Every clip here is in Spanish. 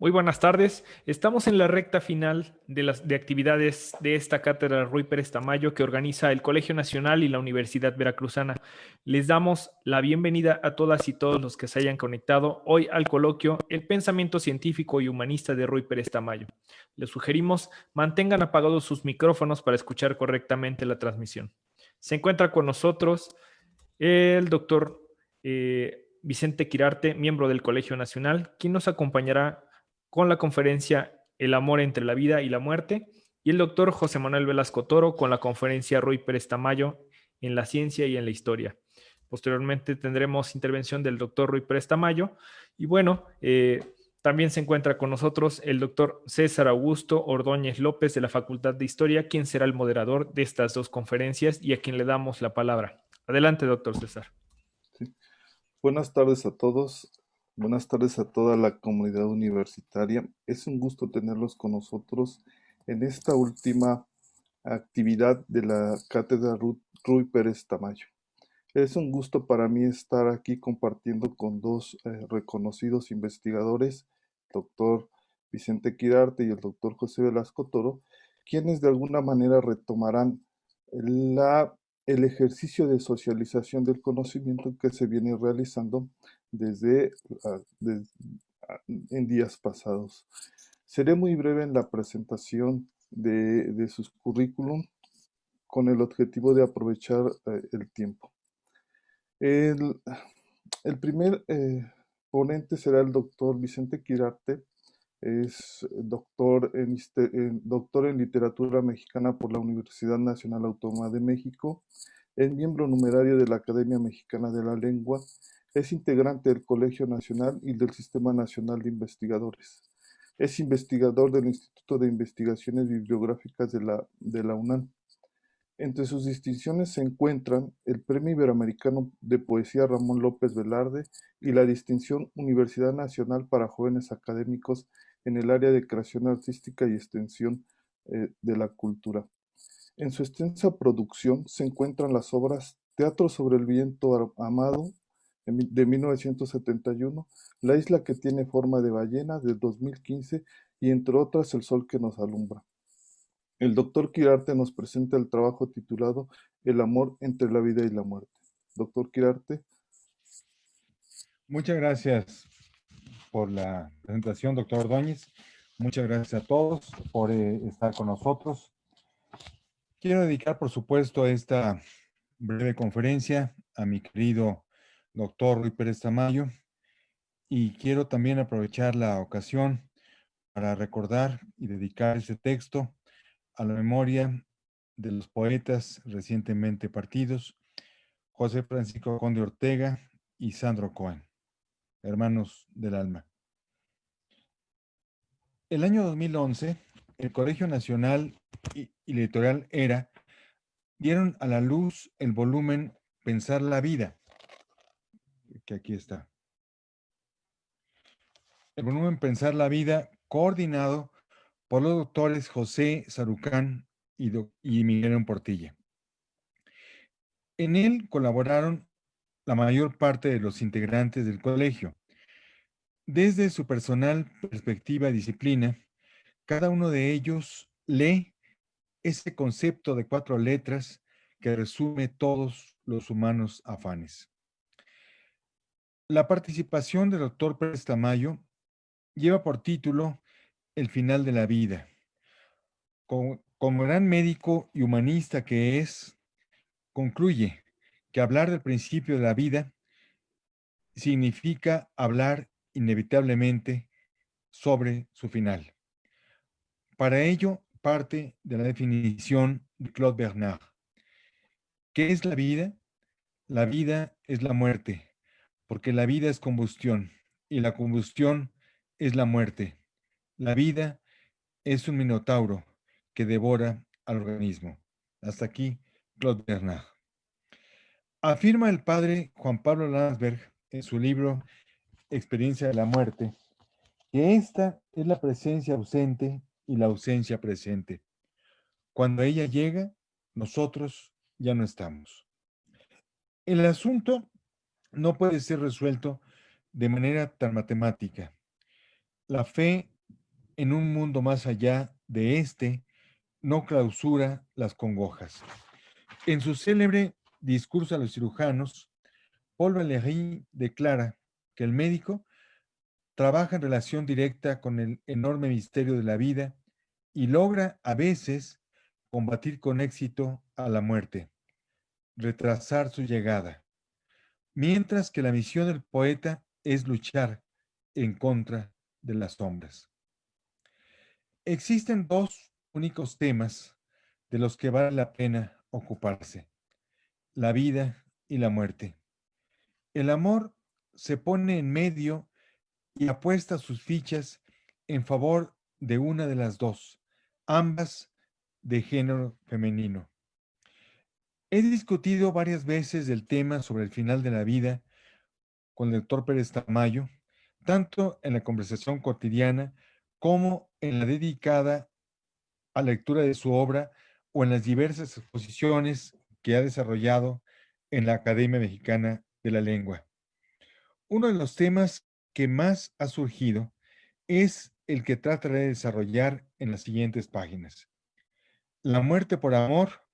Muy buenas tardes. Estamos en la recta final de actividades de esta cátedra Ruy Pérez Tamayo que organiza el Colegio Nacional y la Universidad Veracruzana. Les damos la bienvenida a todas y todos los que se hayan conectado hoy al coloquio El pensamiento científico y humanista de Ruy Pérez Tamayo. Les sugerimos mantengan apagados sus micrófonos para escuchar correctamente la transmisión. Se encuentra con nosotros el doctor Vicente Quirarte, miembro del Colegio Nacional, quien nos acompañará con la conferencia El amor entre la vida y la muerte, y el doctor José Manuel Velasco Toro con la conferencia Ruy Pérez Tamayo en la ciencia y en la historia. Posteriormente tendremos intervención del doctor Ruy Pérez Tamayo, y bueno, también se encuentra con nosotros el doctor César Augusto Ordóñez López de la Facultad de Historia, quien será el moderador de estas dos conferencias y a quien le damos la palabra. Adelante, doctor César. Sí. Buenas tardes a todos, buenas tardes a toda la comunidad universitaria. Es un gusto tenerlos con nosotros en esta última actividad de la Cátedra Ruy Pérez Tamayo. Es un gusto para mí estar aquí compartiendo con dos reconocidos investigadores, el doctor Vicente Quirarte y el doctor José Velasco Toro, quienes de alguna manera retomarán el ejercicio de socialización del conocimiento que se viene realizando desde, en días pasados. Seré muy breve en la presentación de sus currículum con el objetivo de aprovechar el tiempo. El, el primer ponente será el doctor Vicente Quirarte. Es doctor en literatura mexicana por la Universidad Nacional Autónoma de México. Es miembro numerario de la Academia Mexicana de la Lengua. Es integrante del Colegio Nacional y del Sistema Nacional de Investigadores. Es investigador del Instituto de Investigaciones Bibliográficas de la UNAM. Entre sus distinciones se encuentran el Premio Iberoamericano de Poesía Ramón López Velarde y la distinción Universidad Nacional para Jóvenes Académicos en el área de creación artística y extensión de la cultura. En su extensa producción se encuentran las obras Teatro sobre el viento amado de 1971, La isla que tiene forma de ballena del 2015 y entre otras El sol que nos alumbra. El doctor Quirarte nos presenta el trabajo titulado El amor entre la vida y la muerte. Doctor Quirarte. Muchas gracias por la presentación, doctor Ordóñez. Muchas gracias a todos por estar con nosotros. Quiero dedicar, por supuesto, esta breve conferencia a mi querido doctor Ruy Pérez Tamayo y quiero también aprovechar la ocasión para recordar y dedicar ese texto a la memoria de los poetas recientemente partidos, José Francisco Conde Ortega y Sandro Cohen, hermanos del alma. El año 2011, el Colegio Nacional y Editorial ERA dieron a la luz el volumen Pensar la vida, que aquí está. El volumen Pensar la vida, coordinado por los doctores José Sarucán y Miguel Portilla. En él colaboraron la mayor parte de los integrantes del colegio. Desde su personal perspectiva y disciplina, cada uno de ellos lee ese concepto de 4 letras que resume todos los humanos afanes. La participación del doctor Pérez Tamayo lleva por título El final de la vida. Como gran médico y humanista que es, concluye que hablar del principio de la vida significa hablar inevitablemente sobre su final. Para ello, parte de la definición de Claude Bernard. ¿Qué es la vida? La vida es la muerte, porque la vida es combustión y la combustión es la muerte. La vida es un minotauro que devora al organismo. Hasta aquí, Claude Bernard. Afirma el padre Juan Pablo Landsberg en su libro Experiencia de la muerte, que esta es la presencia ausente y la ausencia presente. Cuando ella llega, nosotros ya no estamos. El asunto no puede ser resuelto de manera tan matemática. La fe en un mundo más allá de este, no clausura las congojas. En su célebre discurso a los cirujanos, Paul Valéry declara que el médico trabaja en relación directa con el enorme misterio de la vida y logra a veces combatir con éxito a la muerte, retrasar su llegada, mientras que la misión del poeta es luchar en contra de las sombras. Existen dos únicos temas de los que vale la pena ocuparse: la vida y la muerte. El amor se pone en medio y apuesta sus fichas en favor de una de las dos, ambas de género femenino. He discutido varias veces el tema sobre el final de la vida con el doctor Pérez Tamayo, tanto en la conversación cotidiana como en la dedicada a la lectura de su obra o en las diversas exposiciones que ha desarrollado en la Academia Mexicana de la Lengua. Uno de los temas que más ha surgido es el que trataré de desarrollar en las siguientes páginas: la muerte por amor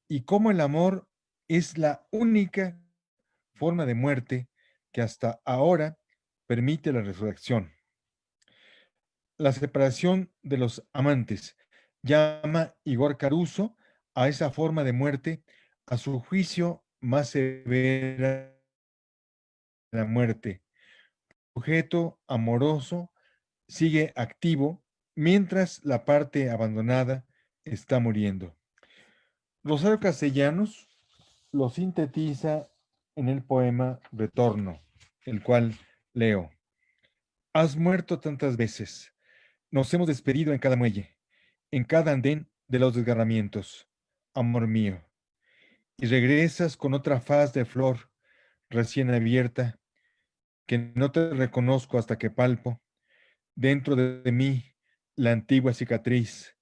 y cómo el amor es la única forma de muerte que hasta ahora permite la resurrección. La separación de los amantes llama Igor Caruso a esa forma de muerte, a su juicio más severa, la muerte. El sujeto amoroso sigue activo mientras la parte abandonada está muriendo. Rosario Castellanos lo sintetiza en el poema Retorno, el cual leo. Has muerto tantas veces, nos hemos despedido en cada muelle, en cada andén de los desgarramientos, amor mío, y regresas con otra faz de flor recién abierta, que no te reconozco hasta que palpo dentro de mí la antigua cicatriz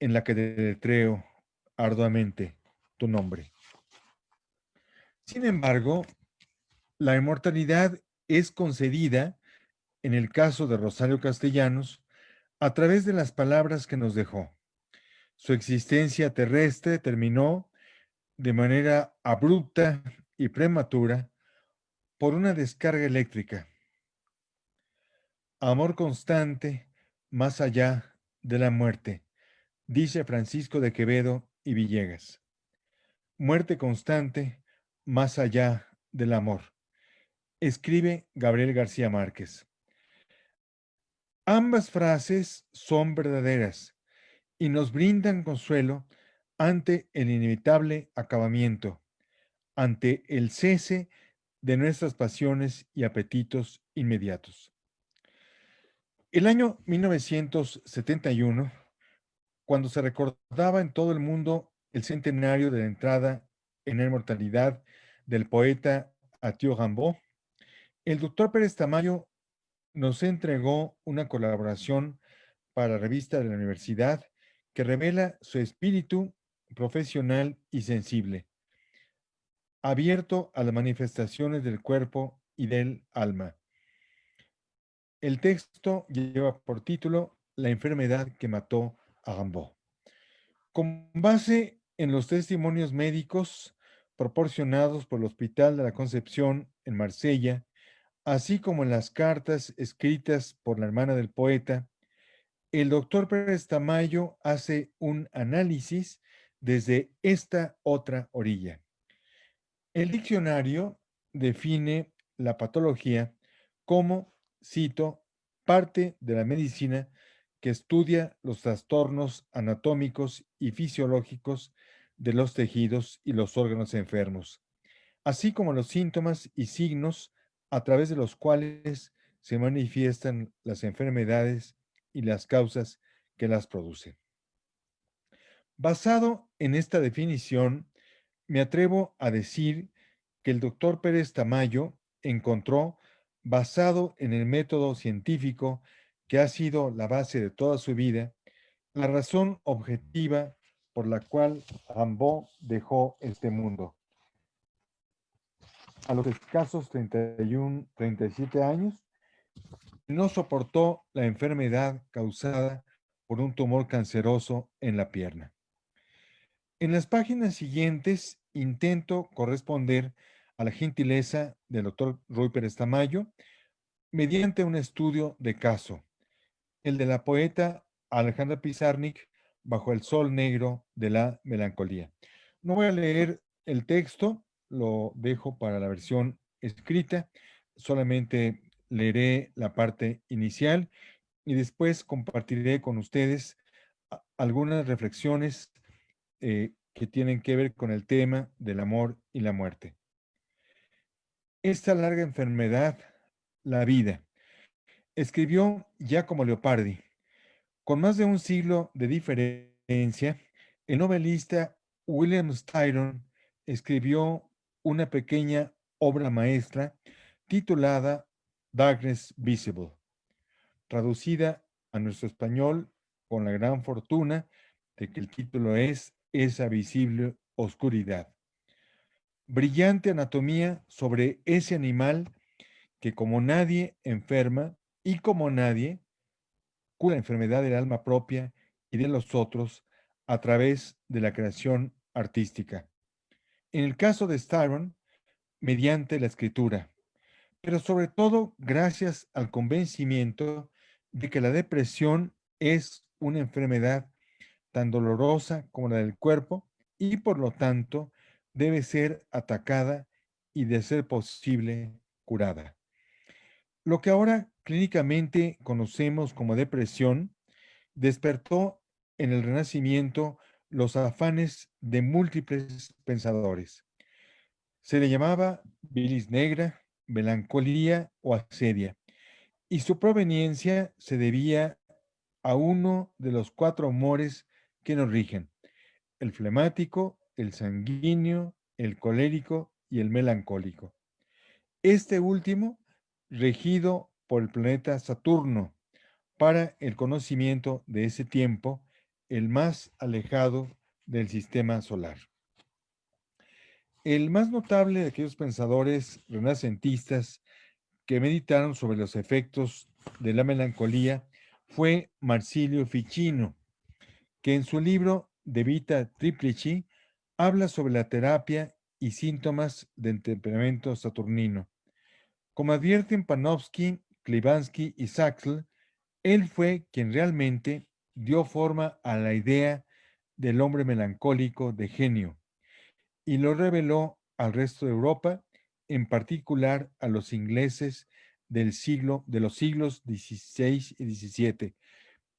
en la que deletreo arduamente tu nombre. Sin embargo, la inmortalidad es concedida, en el caso de Rosario Castellanos, a través de las palabras que nos dejó. Su existencia terrestre terminó de manera abrupta y prematura por una descarga eléctrica. Amor constante más allá de la muerte, dice Francisco de Quevedo y Villegas. Muerte constante más allá del amor, escribe Gabriel García Márquez. Ambas frases son verdaderas y nos brindan consuelo ante el inevitable acabamiento, ante el cese de nuestras pasiones y apetitos inmediatos. El año 1971, cuando se recordaba en todo el mundo el centenario de la entrada en la inmortalidad del poeta Athieu Rimbaud, el doctor Pérez Tamayo nos entregó una colaboración para la revista de la universidad que revela su espíritu profesional y sensible, abierto a las manifestaciones del cuerpo y del alma. El texto lleva por título La enfermedad que mató a Rimbaud. Con base en los testimonios médicos proporcionados por el Hospital de la Concepción en Marsella, así como en las cartas escritas por la hermana del poeta, el doctor Pérez Tamayo hace un análisis desde esta otra orilla. El diccionario define la patología como, cito, parte de la medicina que estudia los trastornos anatómicos y fisiológicos de los tejidos y los órganos enfermos, así como los síntomas y signos a través de los cuales se manifiestan las enfermedades y las causas que las producen. Basado en esta definición, me atrevo a decir que el doctor Pérez Tamayo encontró, basado en el método científico que ha sido la base de toda su vida, la razón objetiva por la cual Rimbaud dejó este mundo. A los escasos 37 años, no soportó la enfermedad causada por un tumor canceroso en la pierna. En las páginas siguientes intento corresponder a la gentileza del doctor Ruy Pérez Tamayo mediante un estudio de caso, el de la poeta Alejandra Pizarnik, Bajo el sol negro de la melancolía. No voy a leer el texto, lo dejo para la versión escrita, solamente leeré la parte inicial y después compartiré con ustedes algunas reflexiones que tienen que ver con el tema del amor y la muerte. Esta larga enfermedad, la vida, escribió Giacomo Leopardi. Con más de un siglo de diferencia, el novelista William Styron escribió una pequeña obra maestra titulada Darkness Visible, traducida a nuestro español con la gran fortuna de que el título es Esa visible oscuridad. Brillante anatomía sobre ese animal que como nadie enferma y como nadie cura la enfermedad del alma propia y de los otros a través de la creación artística. En el caso de Styron, mediante la escritura, pero sobre todo gracias al convencimiento de que la depresión es una enfermedad tan dolorosa como la del cuerpo y por lo tanto debe ser atacada y de ser posible curada. Lo que ahora clínicamente conocemos como depresión despertó en el Renacimiento los afanes de múltiples pensadores. Se le llamaba bilis negra, melancolía o asedia, y su proveniencia se debía a uno de los 4 humores que nos rigen: el flemático, el sanguíneo, el colérico y el melancólico. Este último, regido por el planeta Saturno, para el conocimiento de ese tiempo, el más alejado del sistema solar. El más notable de aquellos pensadores renacentistas que meditaron sobre los efectos de la melancolía fue Marsilio Ficino, que en su libro De Vita Triplici habla sobre la terapia y síntomas del temperamento saturnino. Como advierten Panofsky, Klivansky y Saxl, él fue quien realmente dio forma a la idea del hombre melancólico de genio y lo reveló al resto de Europa, en particular a los ingleses de los siglos XVI y XVII,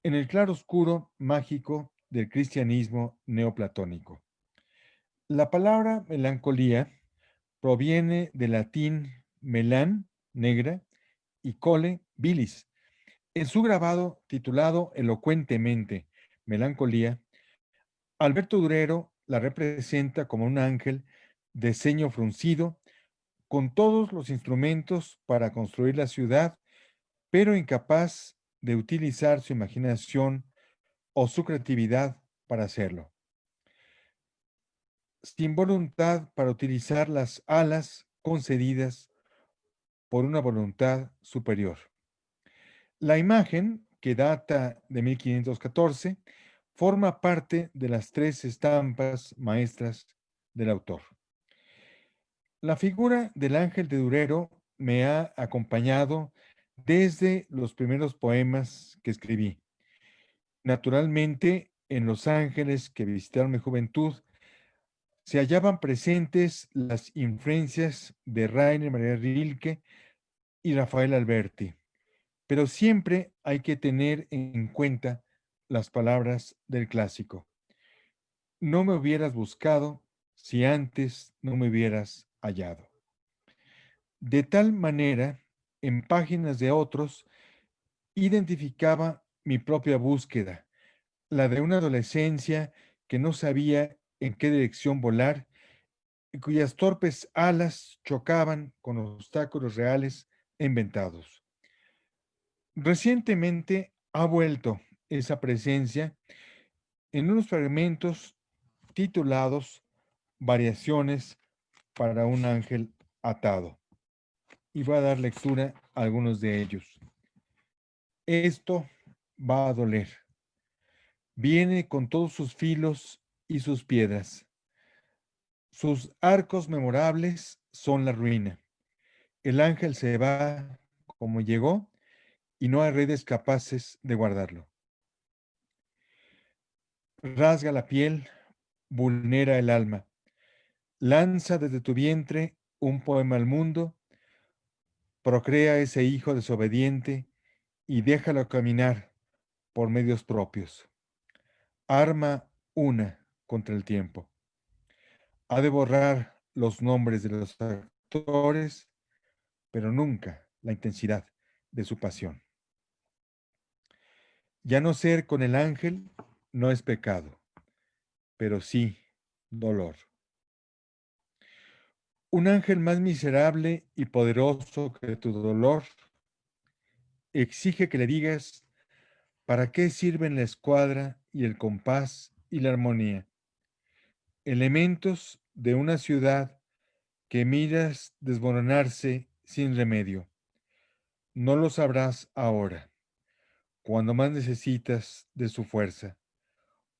en el claroscuro mágico del cristianismo neoplatónico. La palabra melancolía proviene del latín melan, negra, y cole, bilis. En su grabado titulado elocuentemente Melancolía, Alberto Durero la representa como un ángel de ceño fruncido, con todos los instrumentos para construir la ciudad, pero incapaz de utilizar su imaginación o su creatividad para hacerlo. Sin voluntad para utilizar las alas concedidas por una voluntad superior. La imagen, que data de 1514, forma parte de las 3 estampas maestras del autor. La figura del ángel de Durero me ha acompañado desde los primeros poemas que escribí. Naturalmente, en Los Ángeles que visitaron mi juventud, se hallaban presentes las influencias de Rainer Maria Rilke y Rafael Alberti, pero siempre hay que tener en cuenta las palabras del clásico. No me hubieras buscado si antes no me hubieras hallado. De tal manera, en páginas de otros, identificaba mi propia búsqueda, la de una adolescencia que no sabía en qué dirección volar y cuyas torpes alas chocaban con obstáculos reales e inventados. Recientemente ha vuelto esa presencia en unos fragmentos titulados Variaciones para un ángel atado. Y voy a dar lectura a algunos de ellos. Esto va a doler. Viene con todos sus filos y sus piedras. Sus arcos memorables son la ruina. El ángel se va como llegó y no hay redes capaces de guardarlo. Rasga la piel, vulnera el alma. Lanza desde tu vientre un poema al mundo, procrea ese hijo desobediente y déjalo caminar por medios propios. Arma una contra el tiempo. Ha de borrar los nombres de los actores, pero nunca la intensidad de su pasión. Ya no ser con el ángel no es pecado, pero sí dolor. Un ángel más miserable y poderoso que tu dolor exige que le digas para qué sirven la escuadra y el compás y la armonía, elementos de una ciudad que miras desmoronarse sin remedio. No lo sabrás ahora, cuando más necesitas de su fuerza.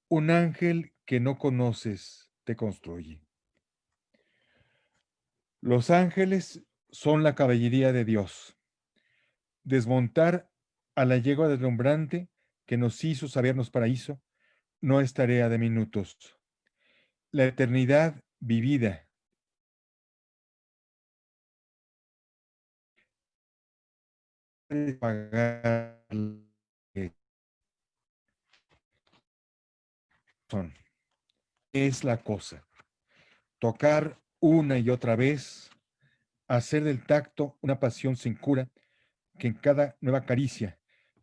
Un ángel que no conoces te construye. Los ángeles son la caballería de Dios. Desmontar a la yegua deslumbrante que nos hizo sabernos paraíso no es tarea de minutos. La eternidad vivida pagar son. Es la cosa. Tocar una y otra vez, hacer del tacto una pasión sin cura que en cada nueva caricia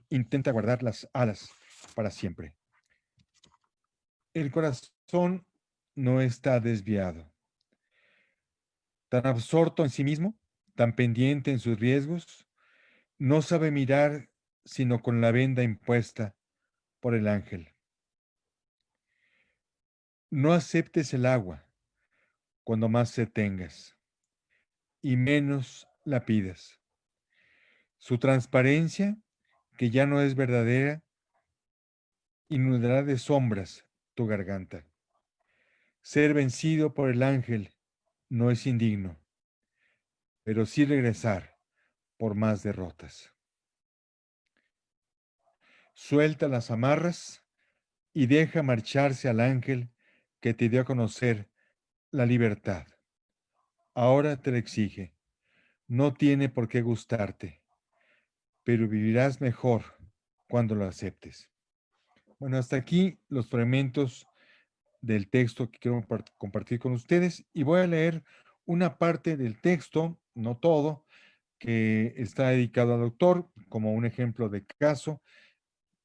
intenta guardar las alas para siempre. El corazón no está desviado. Tan absorto en sí mismo, tan pendiente en sus riesgos, no sabe mirar sino con la venda impuesta por el ángel. No aceptes el agua cuando más sed tengas, y menos la pidas. Su transparencia, que ya no es verdadera, inundará de sombras tu garganta. Ser vencido por el ángel no es indigno, pero sí regresar por más derrotas. Suelta las amarras y deja marcharse al ángel que te dio a conocer la libertad. Ahora te la exige. No tiene por qué gustarte, pero vivirás mejor cuando lo aceptes. Bueno, hasta aquí los fragmentos del texto que quiero compartir con ustedes y voy a leer una parte del texto, no todo, que está dedicado al autor como un ejemplo de caso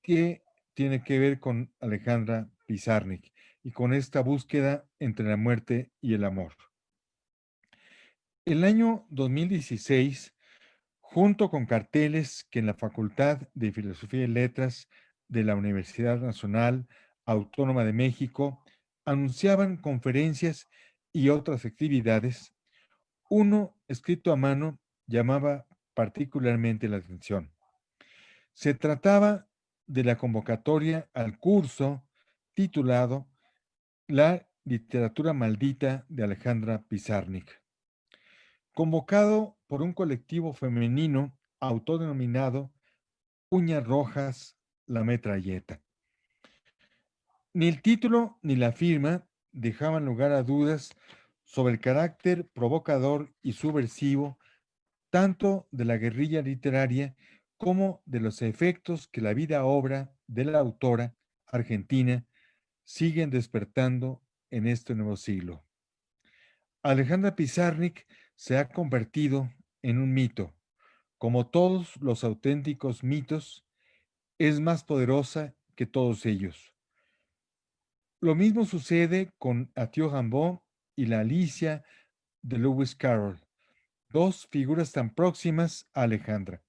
que tiene que ver con Alejandra Pizarnik y con esta búsqueda entre la muerte y el amor. El año 2016, junto con carteles que en la Facultad de Filosofía y Letras de la Universidad Nacional Autónoma de México anunciaban conferencias y otras actividades, uno escrito a mano llamaba particularmente la atención. Se trataba de la convocatoria al curso titulado La literatura maldita de Alejandra Pizarnik, convocado por un colectivo femenino autodenominado Uñas Rojas, la Metralleta. Ni el título ni la firma dejaban lugar a dudas sobre el carácter provocador y subversivo tanto de la guerrilla literaria como de los efectos que la vida obra de la autora argentina siguen despertando en este nuevo siglo. Alejandra Pizarnik se ha convertido en un mito. Como todos los auténticos mitos, es más poderosa que todos ellos. Lo mismo sucede con Athieu Rimbaud y la Alicia de Lewis Carroll, dos figuras tan próximas a Alejandra.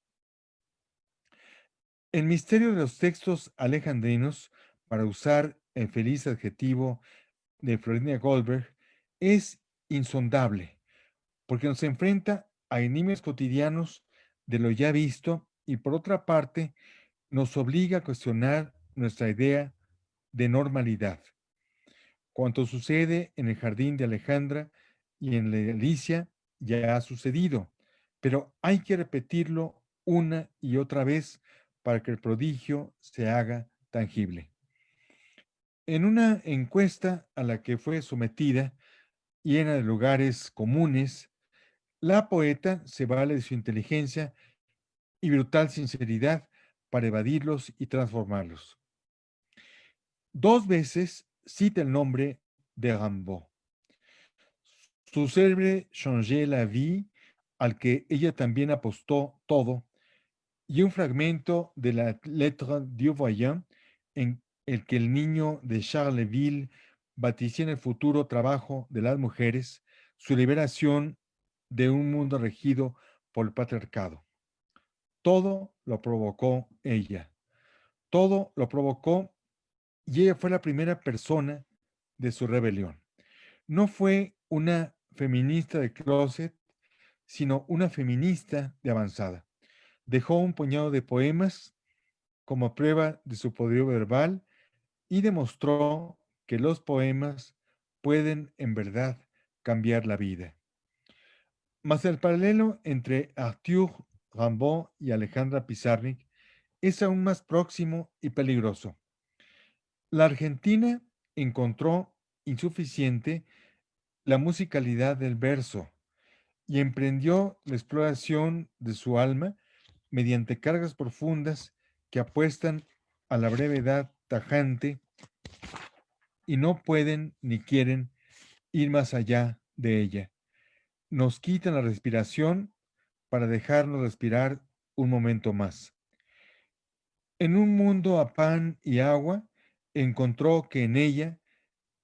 El misterio de los textos alejandrinos, para usar el feliz adjetivo de Florinia Goldberg, es insondable, porque nos enfrenta a enigmas cotidianos de lo ya visto y por otra parte nos obliga a cuestionar nuestra idea de normalidad. Cuanto sucede en el jardín de Alejandra y en la Alicia ya ha sucedido, pero hay que repetirlo una y otra vez para que el prodigio se haga tangible. En una encuesta a la que fue sometida, llena de lugares comunes, la poeta se vale de su inteligencia y brutal sinceridad para evadirlos y transformarlos. 2 veces cita el nombre de Rimbaud. Su célebre Changer la vie, al que ella también apostó todo, y un fragmento de la Lettre du Voyant, en el que el niño de Charleville vaticina el futuro trabajo de las mujeres, su liberación de un mundo regido por el patriarcado. Todo lo provocó ella. Todo lo provocó y ella fue la primera persona de su rebelión. No fue una feminista de closet, sino una feminista de avanzada. Dejó un puñado de poemas como prueba de su poderío verbal y demostró que los poemas pueden en verdad cambiar la vida. Mas el paralelo entre Arthur Rimbaud y Alejandra Pizarnik es aún más próximo y peligroso. La Argentina encontró insuficiente la musicalidad del verso y emprendió la exploración de su alma mediante cargas profundas que apuestan a la brevedad tajante y no pueden ni quieren ir más allá de ella. Nos quitan la respiración para dejarnos respirar un momento más. En un mundo a pan y agua, encontró que en ella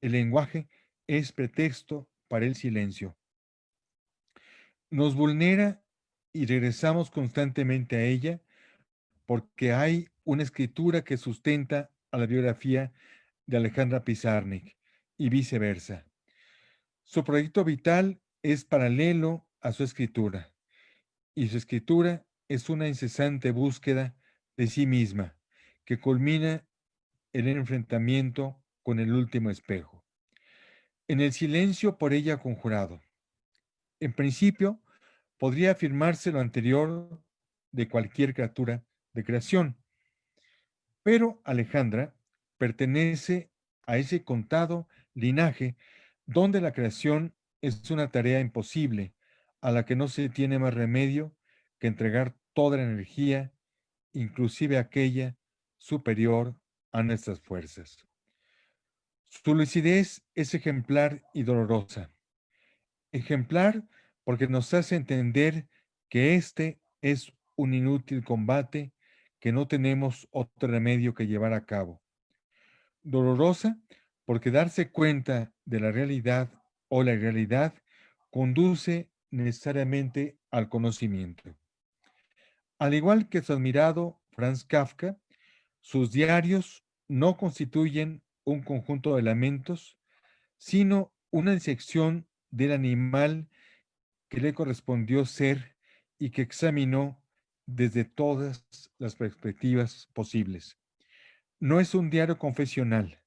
el lenguaje es pretexto para el silencio. Nos vulnera y regresamos constantemente a ella porque hay una escritura que sustenta a la biografía de Alejandra Pizarnik y viceversa. Su proyecto vital es paralelo a su escritura y su escritura es una incesante búsqueda de sí misma que culmina en el enfrentamiento con el último espejo. En el silencio por ella conjurado. En principio, podría afirmarse lo anterior de cualquier criatura de creación, pero Alejandra pertenece a ese contado linaje donde la creación es una tarea imposible, a la que no se tiene más remedio que entregar toda la energía, inclusive aquella superior a nuestras fuerzas. Su lucidez es ejemplar y dolorosa. Ejemplar porque nos hace entender que este es un inútil combate que no tenemos otro remedio que llevar a cabo. Dolorosa porque darse cuenta de la realidad o la irrealidad conduce necesariamente al conocimiento. Al igual que su admirado Franz Kafka, sus diarios no constituyen un conjunto de lamentos, sino una disección del animal que le correspondió ser y que examinó desde todas las perspectivas posibles. No es un diario confesional,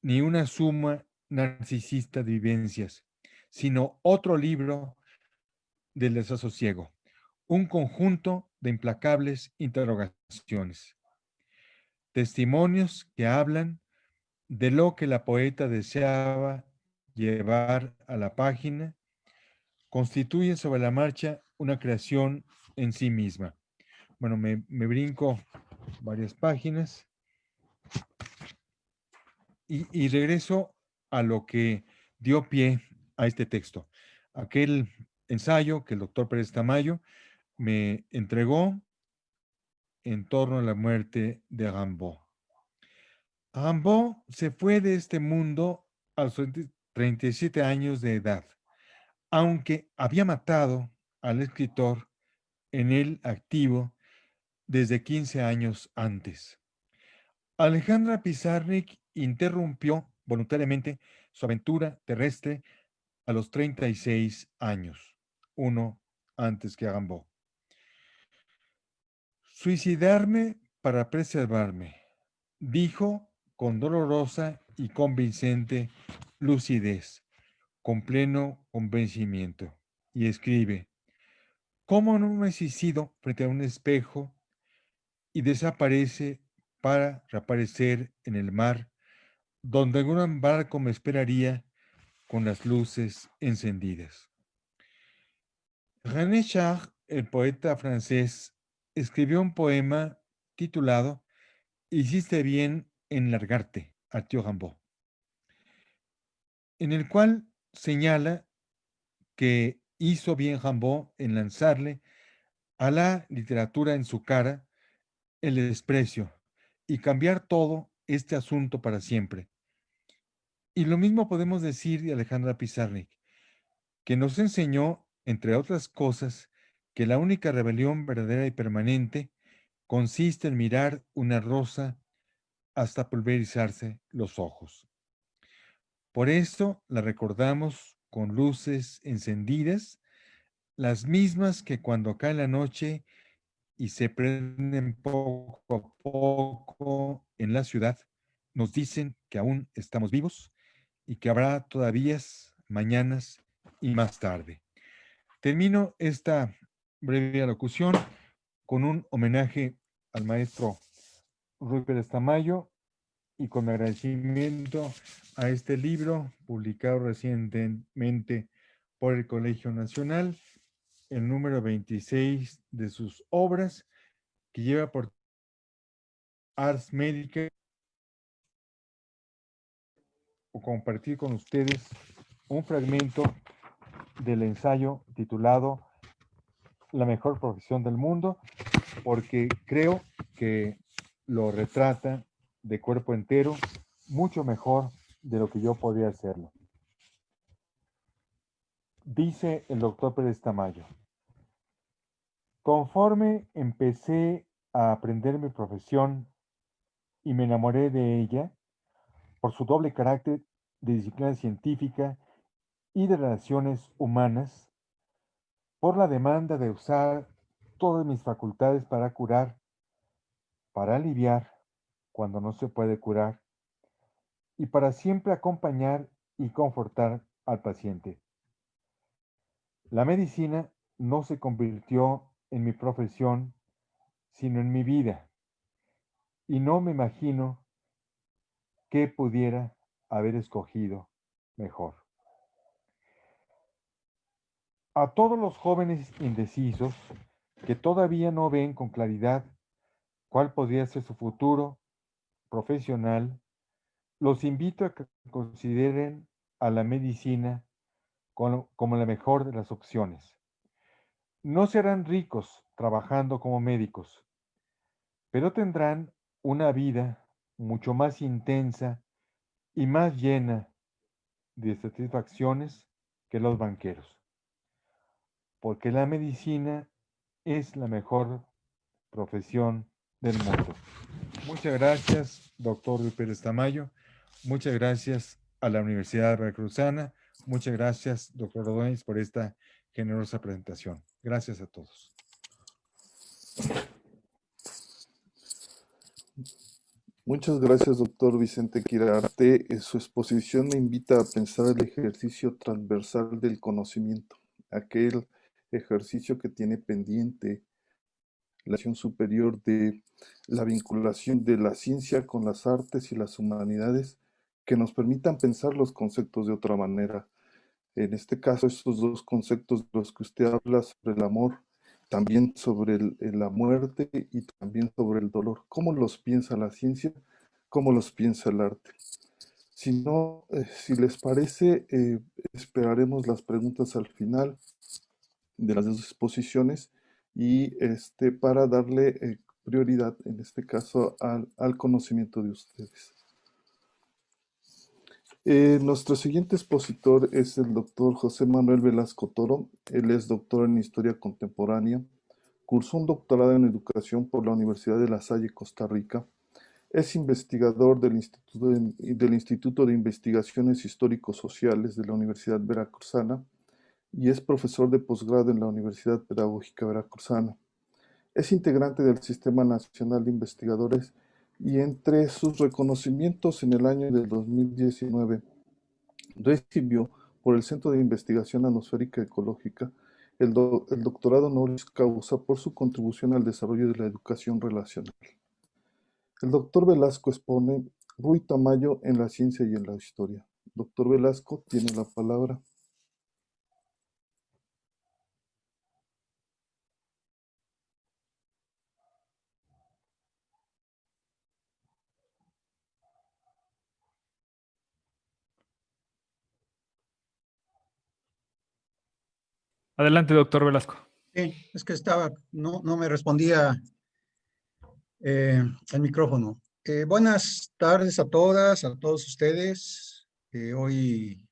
ni una suma narcisista de vivencias, sino otro libro del desasosiego, un conjunto de implacables interrogaciones, testimonios que hablan de lo que la poeta deseaba llevar a la página, constituyen sobre la marcha una creación en sí misma. Bueno, me brinco varias páginas y regreso a lo que dio pie a este texto. Aquel ensayo que el doctor Pérez Tamayo me entregó en torno a la muerte de Rimbaud. Rimbaud se fue de este mundo a los 37 años de edad, aunque había matado al escritor en el activo desde 15 años antes. Alejandra Pizarnik interrumpió voluntariamente su aventura terrestre a los 36 años, uno antes que Rimbaud. Suicidarme para preservarme, dijo con dolorosa y convincente lucidez, con pleno convencimiento, y escribe: ¿cómo no me he suicido frente a un espejo y desaparece para reaparecer en el mar, donde algún gran barco me esperaría con las luces encendidas? René Char, el poeta francés, escribió un poema titulado Hiciste bien en largarte, Arthur Rimbaud, en el cual señala que hizo bien Rimbaud en lanzarle a la literatura en su cara el desprecio y cambiar todo este asunto para siempre. Y lo mismo podemos decir de Alejandra Pizarnik, que nos enseñó, entre otras cosas, que la única rebelión verdadera y permanente consiste en mirar una rosa hasta pulverizarse los ojos. Por eso la recordamos con luces encendidas, las mismas que cuando cae la noche y se prenden poco a poco en la ciudad, nos dicen que aún estamos vivos y que habrá todavía mañanas y más tarde. Termino esta breve alocución con un homenaje al maestro Ruy Pérez Tamayo y con mi agradecimiento a este libro publicado recientemente por el Colegio Nacional, el número 26 de sus obras, que lleva por Ars Médica, o compartir con ustedes un fragmento del ensayo titulado La mejor profesión del mundo, porque creo que lo retrata de cuerpo entero mucho mejor de lo que yo podría hacerlo. Dice el doctor Pérez Tamayo: conforme empecé a aprender mi profesión y me enamoré de ella, por su doble carácter de disciplina científica y de relaciones humanas, por la demanda de usar todas mis facultades para curar, para aliviar cuando no se puede curar, y para siempre acompañar y confortar al paciente. La medicina no se convirtió en mi profesión, sino en mi vida, y no me imagino qué pudiera haber escogido mejor. A todos los jóvenes indecisos que todavía no ven con claridad cuál podría ser su futuro profesional, los invito a que consideren a la medicina como la mejor de las opciones. No serán ricos trabajando como médicos, pero tendrán una vida mucho más intensa y más llena de satisfacciones que los banqueros, porque la medicina es la mejor profesión del mundo. Muchas gracias, doctor Luis Pérez Tamayo. Muchas gracias a la Universidad Veracruzana. Muchas gracias, doctor Ordóñez, por esta generosa presentación. Gracias a todos. Muchas gracias, doctor Vicente Quirarte. Su exposición me invita a pensar el ejercicio transversal del conocimiento, aquel ejercicio que tiene pendiente la acción superior de la vinculación de la ciencia con las artes y las humanidades que nos permitan pensar los conceptos de otra manera. En este caso, estos dos conceptos de los que usted habla sobre el amor, también sobre la muerte y también sobre el dolor. ¿Cómo los piensa la ciencia? ¿Cómo los piensa el arte? Si no, si les parece, esperaremos las preguntas al final de las dos exposiciones y para darle prioridad, en este caso, al conocimiento de ustedes. Nuestro siguiente expositor es el doctor José Manuel Velasco Toro. Él es doctor en Historia Contemporánea. Cursó un doctorado en Educación por la Universidad de La Salle, Costa Rica. Es investigador del Instituto de Investigaciones Histórico-Sociales de la Universidad Veracruzana y es profesor de posgrado en la Universidad Pedagógica Veracruzana. Es integrante del Sistema Nacional de Investigadores y entre sus reconocimientos en el año del 2019 recibió por el Centro de Investigación Atmosférica Ecológica el doctorado honoris causa por su contribución al desarrollo de la educación relacional. El doctor Velasco expone Ruy Tamayo en la ciencia y en la historia. Doctor Velasco, tiene la palabra. Adelante, doctor Velasco. Sí, es que no me respondía el micrófono. Buenas tardes a todas, a todos ustedes. Hoy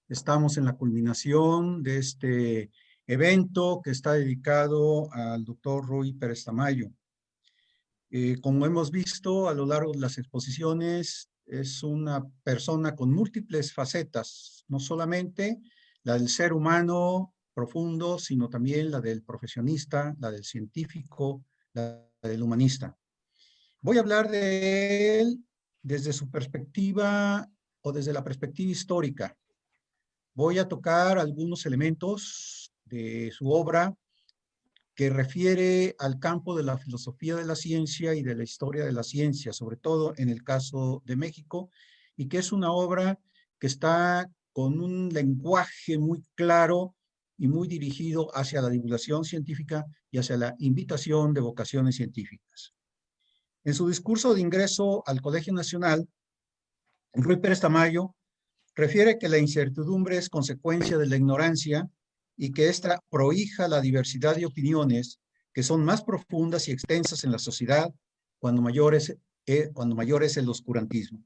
estamos en la culminación de este evento que está dedicado al doctor Ruy Pérez Tamayo. Como hemos visto a lo largo de las exposiciones, es una persona con múltiples facetas, no solamente la del ser humano profundo, sino también la del profesionista, la del científico, la del humanista. Voy a hablar de él desde su perspectiva o desde la perspectiva histórica. Voy a tocar algunos elementos de su obra que refiere al campo de la filosofía de la ciencia y de la historia de la ciencia, sobre todo en el caso de México, y que es una obra que está con un lenguaje muy claro y muy dirigido hacia la divulgación científica y hacia la invitación de vocaciones científicas. En su discurso de ingreso al Colegio Nacional, Ruy Pérez Tamayo refiere que la incertidumbre es consecuencia de la ignorancia y que ésta prohija la diversidad de opiniones que son más profundas y extensas en la sociedad cuando mayor es el oscurantismo.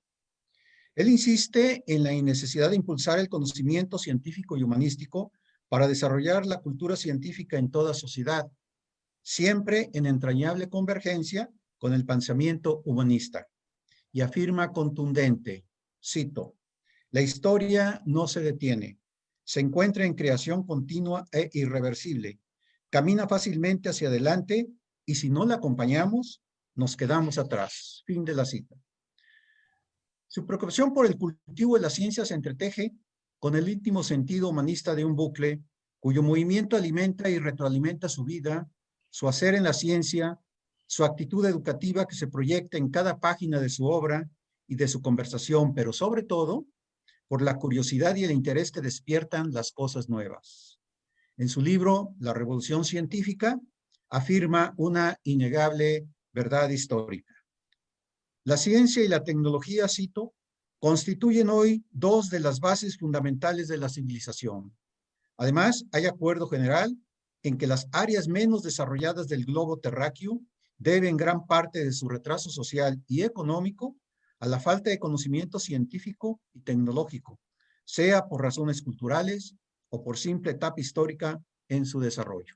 Él insiste en la necesidad de impulsar el conocimiento científico y humanístico para desarrollar la cultura científica en toda sociedad, siempre en entrañable convergencia con el pensamiento humanista. Y afirma contundente, cito, la historia no se detiene, se encuentra en creación continua e irreversible, camina fácilmente hacia adelante y si no la acompañamos, nos quedamos atrás. Fin de la cita. Su preocupación por el cultivo de la ciencia se entreteje con el íntimo sentido humanista de un bucle cuyo movimiento alimenta y retroalimenta su vida, su hacer en la ciencia, su actitud educativa que se proyecta en cada página de su obra y de su conversación, pero sobre todo, por la curiosidad y el interés que despiertan las cosas nuevas. En su libro, La Revolución Científica, afirma una innegable verdad histórica. La ciencia y la tecnología, cito, constituyen hoy dos de las bases fundamentales de la civilización. Además, hay acuerdo general en que las áreas menos desarrolladas del globo terráqueo deben gran parte de su retraso social y económico a la falta de conocimiento científico y tecnológico, sea por razones culturales o por simple etapa histórica en su desarrollo.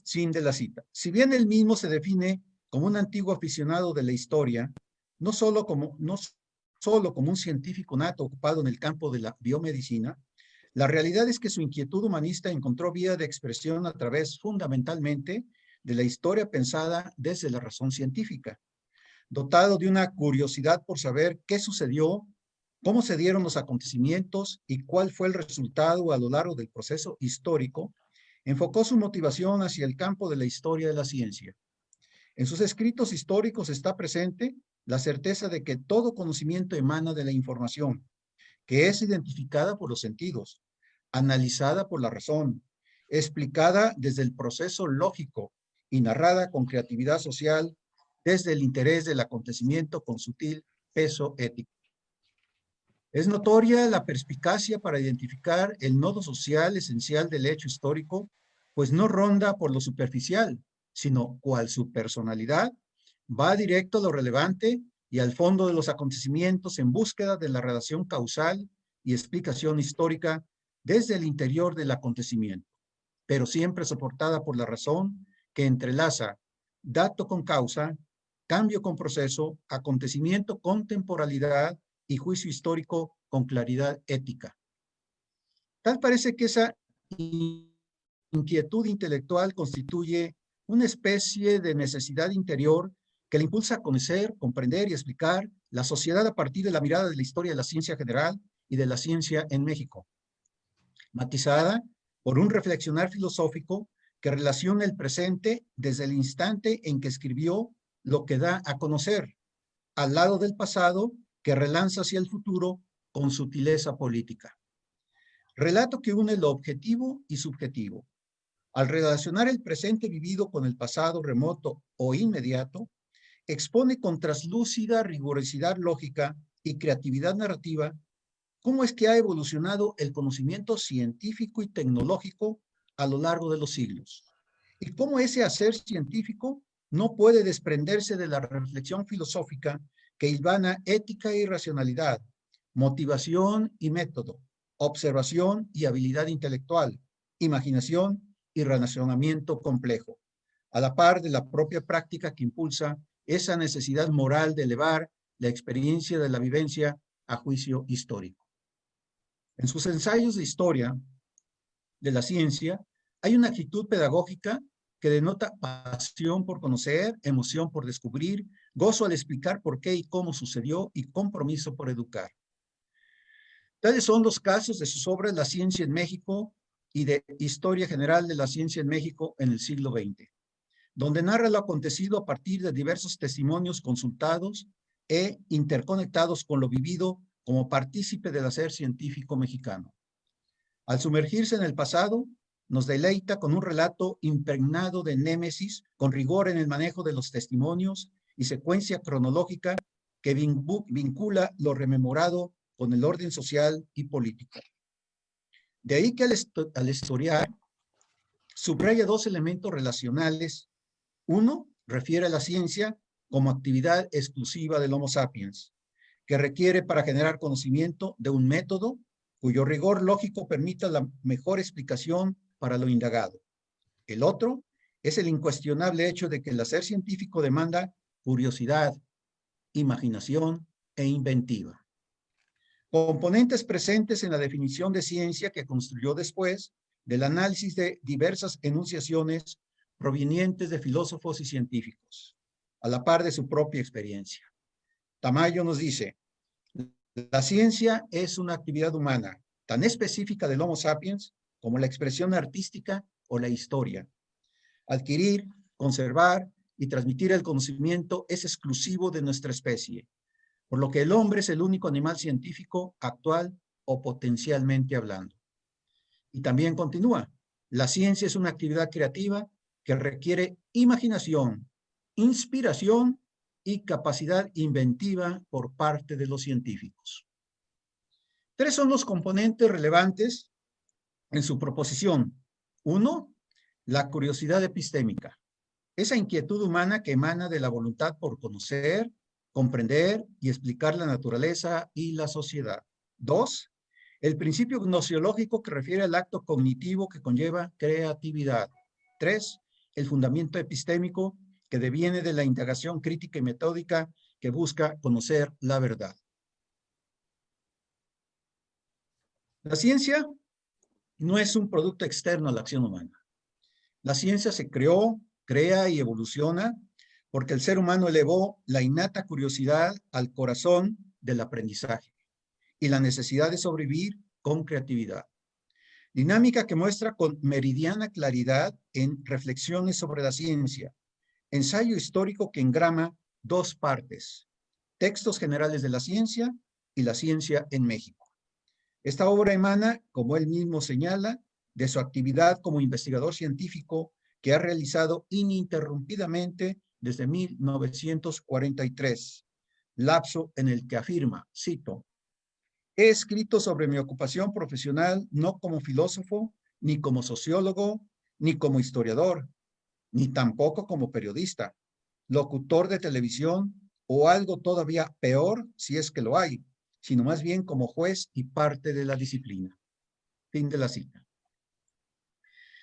Fin de la cita. Si bien él mismo se define como un antiguo aficionado de la historia, no solo como un científico nato ocupado en el campo de la biomedicina, la realidad es que su inquietud humanista encontró vía de expresión a través fundamentalmente de la historia pensada desde la razón científica. Dotado de una curiosidad por saber qué sucedió, cómo se dieron los acontecimientos y cuál fue el resultado a lo largo del proceso histórico, enfocó su motivación hacia el campo de la historia de la ciencia. En sus escritos históricos está presente la certeza de que todo conocimiento emana de la información, que es identificada por los sentidos, analizada por la razón, explicada desde el proceso lógico y narrada con creatividad social desde el interés del acontecimiento con sutil peso ético. Es notoria la perspicacia para identificar el nodo social esencial del hecho histórico, pues no ronda por lo superficial, sino cual su personalidad va directo a lo relevante y al fondo de los acontecimientos en búsqueda de la relación causal y explicación histórica desde el interior del acontecimiento, pero siempre soportada por la razón que entrelaza dato con causa, cambio con proceso, acontecimiento con temporalidad y juicio histórico con claridad ética. Tal parece que esa inquietud intelectual constituye una especie de necesidad interior que le impulsa a conocer, comprender y explicar la sociedad a partir de la mirada de la historia de la ciencia general y de la ciencia en México, matizada por un reflexionar filosófico que relaciona el presente desde el instante en que escribió lo que da a conocer, al lado del pasado que relanza hacia el futuro con sutileza política. Relato que une lo objetivo y subjetivo. Al relacionar el presente vivido con el pasado remoto o inmediato, expone con traslúcida rigurosidad lógica y creatividad narrativa cómo es que ha evolucionado el conocimiento científico y tecnológico a lo largo de los siglos, y cómo ese hacer científico no puede desprenderse de la reflexión filosófica que hilvana ética y racionalidad, motivación y método, observación y habilidad intelectual, imaginación y relacionamiento complejo, a la par de la propia práctica que impulsa esa necesidad moral de elevar la experiencia de la vivencia a juicio histórico. En sus ensayos de historia de la ciencia, hay una actitud pedagógica que denota pasión por conocer, emoción por descubrir, gozo al explicar por qué y cómo sucedió y compromiso por educar. Tales son los casos de sus obras La ciencia en México y de Historia General de la Ciencia en México en el siglo XX, donde narra lo acontecido a partir de diversos testimonios consultados e interconectados con lo vivido como partícipe del hacer científico mexicano. Al sumergirse en el pasado, nos deleita con un relato impregnado de némesis, con rigor en el manejo de los testimonios y secuencia cronológica que vincula lo rememorado con el orden social y político. De ahí que al historiar subraya dos elementos relacionales. Uno, refiere a la ciencia como actividad exclusiva del Homo sapiens, que requiere para generar conocimiento de un método cuyo rigor lógico permita la mejor explicación para lo indagado. El otro es el incuestionable hecho de que el hacer científico demanda curiosidad, imaginación e inventiva. Componentes presentes en la definición de ciencia que construyó después del análisis de diversas enunciaciones provenientes de filósofos y científicos, a la par de su propia experiencia. Tamayo nos dice: la ciencia es una actividad humana tan específica del Homo sapiens como la expresión artística o la historia. Adquirir, conservar y transmitir el conocimiento es exclusivo de nuestra especie, por lo que el hombre es el único animal científico actual o potencialmente hablando. Y también continúa: la ciencia es una actividad creativa que requiere imaginación, inspiración y capacidad inventiva por parte de los científicos. Tres son los componentes relevantes en su proposición. Uno, la curiosidad epistémica, esa inquietud humana que emana de la voluntad por conocer, comprender y explicar la naturaleza y la sociedad. Dos, el principio gnosiológico que refiere al acto cognitivo que conlleva creatividad. Tres, el fundamento epistémico que deviene de la indagación crítica y metódica que busca conocer la verdad. La ciencia no es un producto externo a la acción humana. La ciencia se creó, crea y evoluciona porque el ser humano elevó la innata curiosidad al corazón del aprendizaje y la necesidad de sobrevivir con creatividad. Dinámica que muestra con meridiana claridad en Reflexiones sobre la ciencia, ensayo histórico que engrama dos partes: textos generales de la ciencia y la ciencia en México. Esta obra emana, como él mismo señala, de su actividad como investigador científico que ha realizado ininterrumpidamente desde 1943, lapso en el que afirma, cito: he escrito sobre mi ocupación profesional no como filósofo, ni como sociólogo, ni como historiador, ni tampoco como periodista, locutor de televisión o algo todavía peor si es que lo hay, sino más bien como juez y parte de la disciplina. Fin de la cita.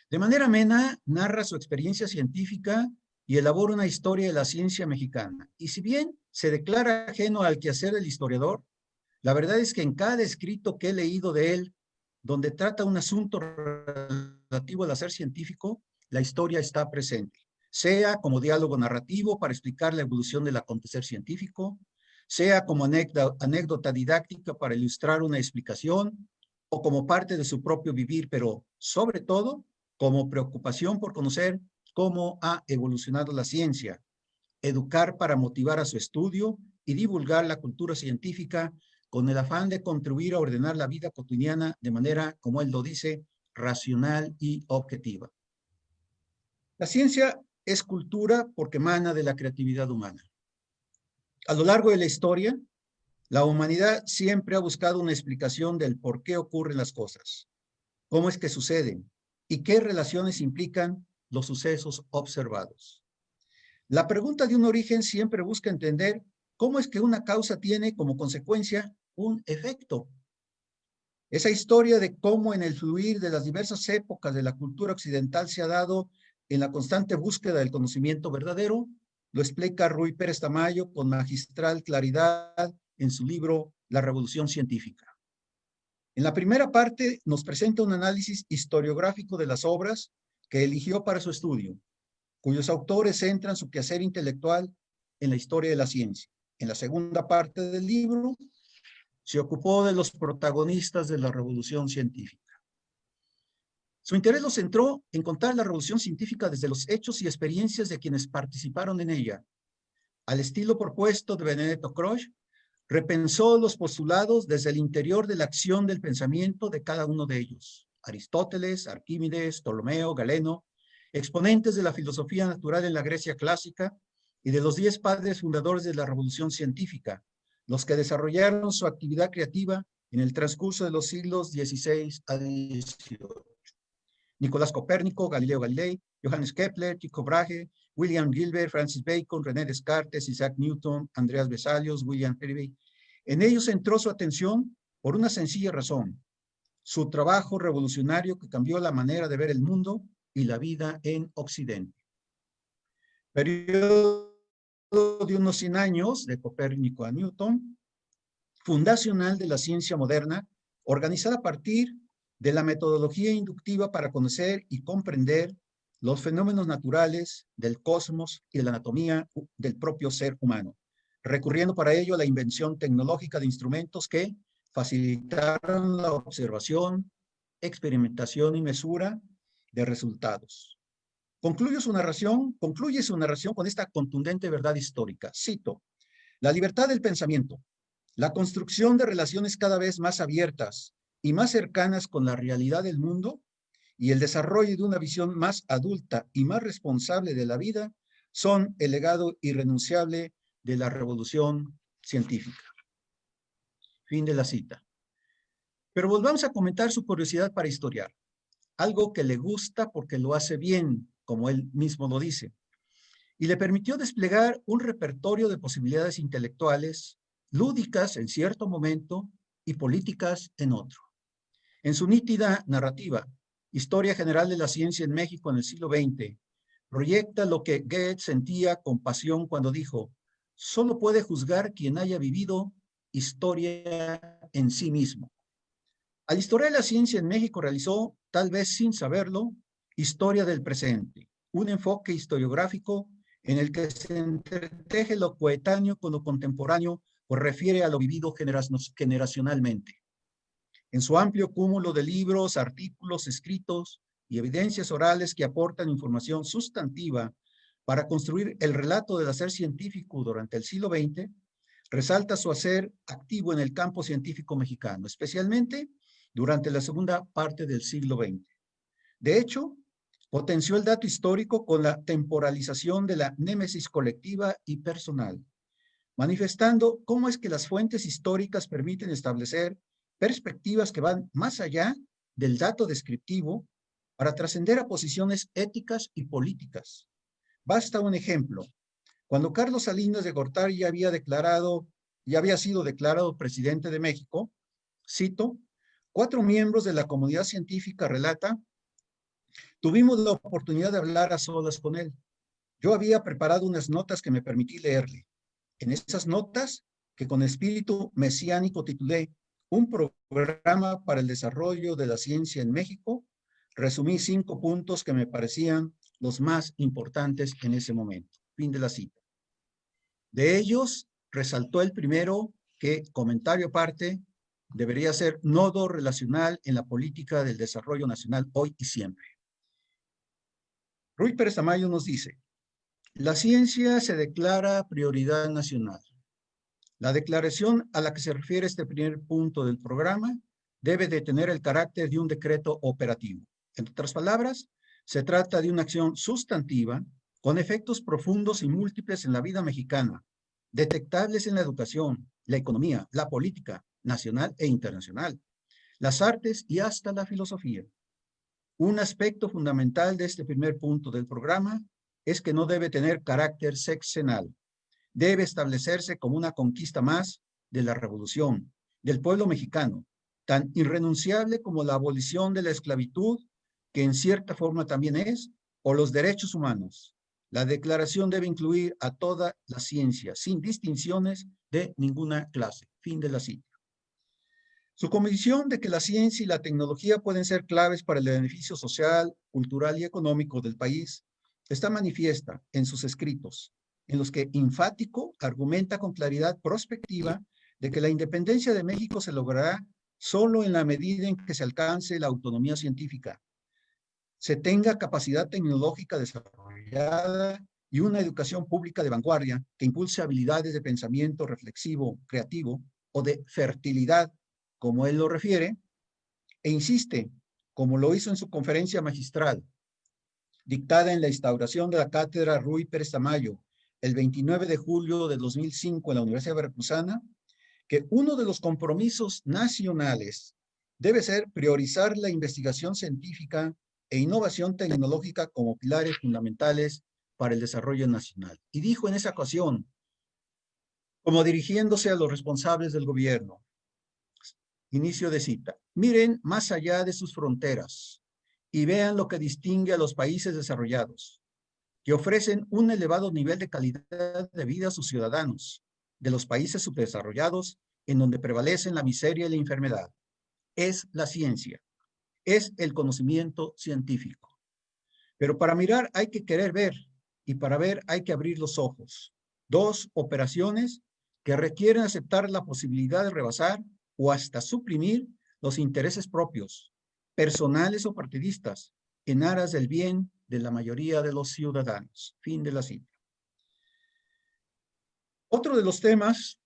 De manera amena, narra su experiencia científica y elabora una historia de la ciencia mexicana. Y si bien se declara ajeno al quehacer del historiador, la verdad es que en cada escrito que he leído de él, donde trata un asunto relativo al hacer científico, la historia está presente, sea como diálogo narrativo para explicar la evolución del acontecer científico, sea como anécdota didáctica para ilustrar una explicación, o como parte de su propio vivir, pero sobre todo como preocupación por conocer cómo ha evolucionado la ciencia, educar para motivar a su estudio y divulgar la cultura científica con el afán de contribuir a ordenar la vida cotidiana de manera, como él lo dice, racional y objetiva. La ciencia es cultura porque emana de la creatividad humana. A lo largo de la historia, la humanidad siempre ha buscado una explicación del por qué ocurren las cosas, cómo es que suceden y qué relaciones implican los sucesos observados. La pregunta de un origen siempre busca entender cómo es que una causa tiene como consecuencia un efecto. Esa historia de cómo en el fluir de las diversas épocas de la cultura occidental se ha dado en la constante búsqueda del conocimiento verdadero, lo explica Ruy Pérez Tamayo con magistral claridad en su libro La Revolución Científica. En la primera parte nos presenta un análisis historiográfico de las obras que eligió para su estudio, cuyos autores centran su quehacer intelectual en la historia de la ciencia. En la segunda parte del libro se ocupó de los protagonistas de la revolución científica. Su interés lo centró en contar la revolución científica desde los hechos y experiencias de quienes participaron en ella. Al estilo propuesto de Benedetto Croce, repensó los postulados desde el interior de la acción del pensamiento de cada uno de ellos. Aristóteles, Arquímedes, Ptolomeo, Galeno, exponentes de la filosofía natural en la Grecia clásica y de los 10 padres fundadores de la revolución científica, los que desarrollaron su actividad creativa en el transcurso de los siglos XVI a XVIII. Nicolás Copérnico, Galileo Galilei, Johannes Kepler, Tycho Brahe, William Gilbert, Francis Bacon, René Descartes, Isaac Newton, Andreas Vesalius, William Hervey. En ellos centró su atención por una sencilla razón: su trabajo revolucionario que cambió la manera de ver el mundo y la vida en Occidente. Periodo de unos 100 años, de Copérnico a Newton, fundacional de la ciencia moderna, organizada a partir de la metodología inductiva para conocer y comprender los fenómenos naturales del cosmos y de la anatomía del propio ser humano, recurriendo para ello a la invención tecnológica de instrumentos que facilitaron la observación, experimentación y mesura de resultados. Concluye su narración con esta contundente verdad histórica. Cito: la libertad del pensamiento, la construcción de relaciones cada vez más abiertas y más cercanas con la realidad del mundo y el desarrollo de una visión más adulta y más responsable de la vida son el legado irrenunciable de la revolución científica. Fin de la cita. Pero volvamos a comentar su curiosidad para historiar, algo que le gusta porque lo hace bien, como él mismo lo dice, y le permitió desplegar un repertorio de posibilidades intelectuales, lúdicas en cierto momento y políticas en otro. En su nítida narrativa, Historia General de la Ciencia en México en el siglo XX, proyecta lo que Goethe sentía con pasión cuando dijo: solo puede juzgar quien haya vivido historia en sí mismo. Al historiar la ciencia en México realizó, tal vez sin saberlo, historia del presente, un enfoque historiográfico en el que se entreteje lo coetáneo con lo contemporáneo, pues refiere a lo vivido generacionalmente. En su amplio cúmulo de libros, artículos escritos y evidencias orales que aportan información sustantiva para construir el relato del hacer científico durante el siglo XX, resalta su hacer activo en el campo científico mexicano, especialmente durante la segunda parte del siglo XX. De hecho, potenció el dato histórico con la temporalización de la némesis colectiva y personal, manifestando cómo es que las fuentes históricas permiten establecer perspectivas que van más allá del dato descriptivo para trascender a posiciones éticas y políticas. Basta un ejemplo. Cuando Carlos Salinas de Gortari ya había sido declarado presidente de México, cito: 4 miembros de la comunidad científica, relata, tuvimos la oportunidad de hablar a solas con él. Yo había preparado unas notas que me permití leerle. En esas notas, que con espíritu mesiánico titulé Un programa para el desarrollo de la ciencia en México, resumí 5 puntos que me parecían los más importantes en ese momento. Fin de la cita. De ellos, resaltó el primero que, comentario aparte, debería ser nodo relacional en la política del desarrollo nacional hoy y siempre. Ruy Pérez Tamayo nos dice, la ciencia se declara prioridad nacional. La declaración a la que se refiere este primer punto del programa debe de tener el carácter de un decreto operativo. En otras palabras, se trata de una acción sustantiva con efectos profundos y múltiples en la vida mexicana, detectables en la educación, la economía, la política nacional e internacional, las artes y hasta la filosofía. Un aspecto fundamental de este primer punto del programa es que no debe tener carácter sexenal. Debe establecerse como una conquista más de la revolución, del pueblo mexicano, tan irrenunciable como la abolición de la esclavitud, que en cierta forma también es, o los derechos humanos. La declaración debe incluir a toda la ciencia, sin distinciones de ninguna clase. Fin de la cita. Su convicción de que la ciencia y la tecnología pueden ser claves para el beneficio social, cultural y económico del país está manifiesta en sus escritos, en los que enfático argumenta con claridad prospectiva de que la independencia de México se logrará solo en la medida en que se alcance la autonomía científica, se tenga capacidad tecnológica desarrollada y una educación pública de vanguardia que impulse habilidades de pensamiento reflexivo, creativo o de fertilidad, como él lo refiere, e insiste, como lo hizo en su conferencia magistral, dictada en la instauración de la cátedra Ruy Pérez Tamayo, el 29 de julio de 2005 en la Universidad Veracruzana, que uno de los compromisos nacionales debe ser priorizar la investigación científica e innovación tecnológica como pilares fundamentales para el desarrollo nacional. Y dijo en esa ocasión, como dirigiéndose a los responsables del gobierno, inicio de cita, miren más allá de sus fronteras y vean lo que distingue a los países desarrollados, que ofrecen un elevado nivel de calidad de vida a sus ciudadanos, de los países subdesarrollados en donde prevalecen la miseria y la enfermedad. Es la ciencia, es el conocimiento científico. Pero para mirar hay que querer ver y para ver hay que abrir los ojos. Dos operaciones que requieren aceptar la posibilidad de rebasar o hasta suprimir los intereses propios, personales o partidistas, en aras del bien de la mayoría de los ciudadanos. Fin de la cita. Otro de los temas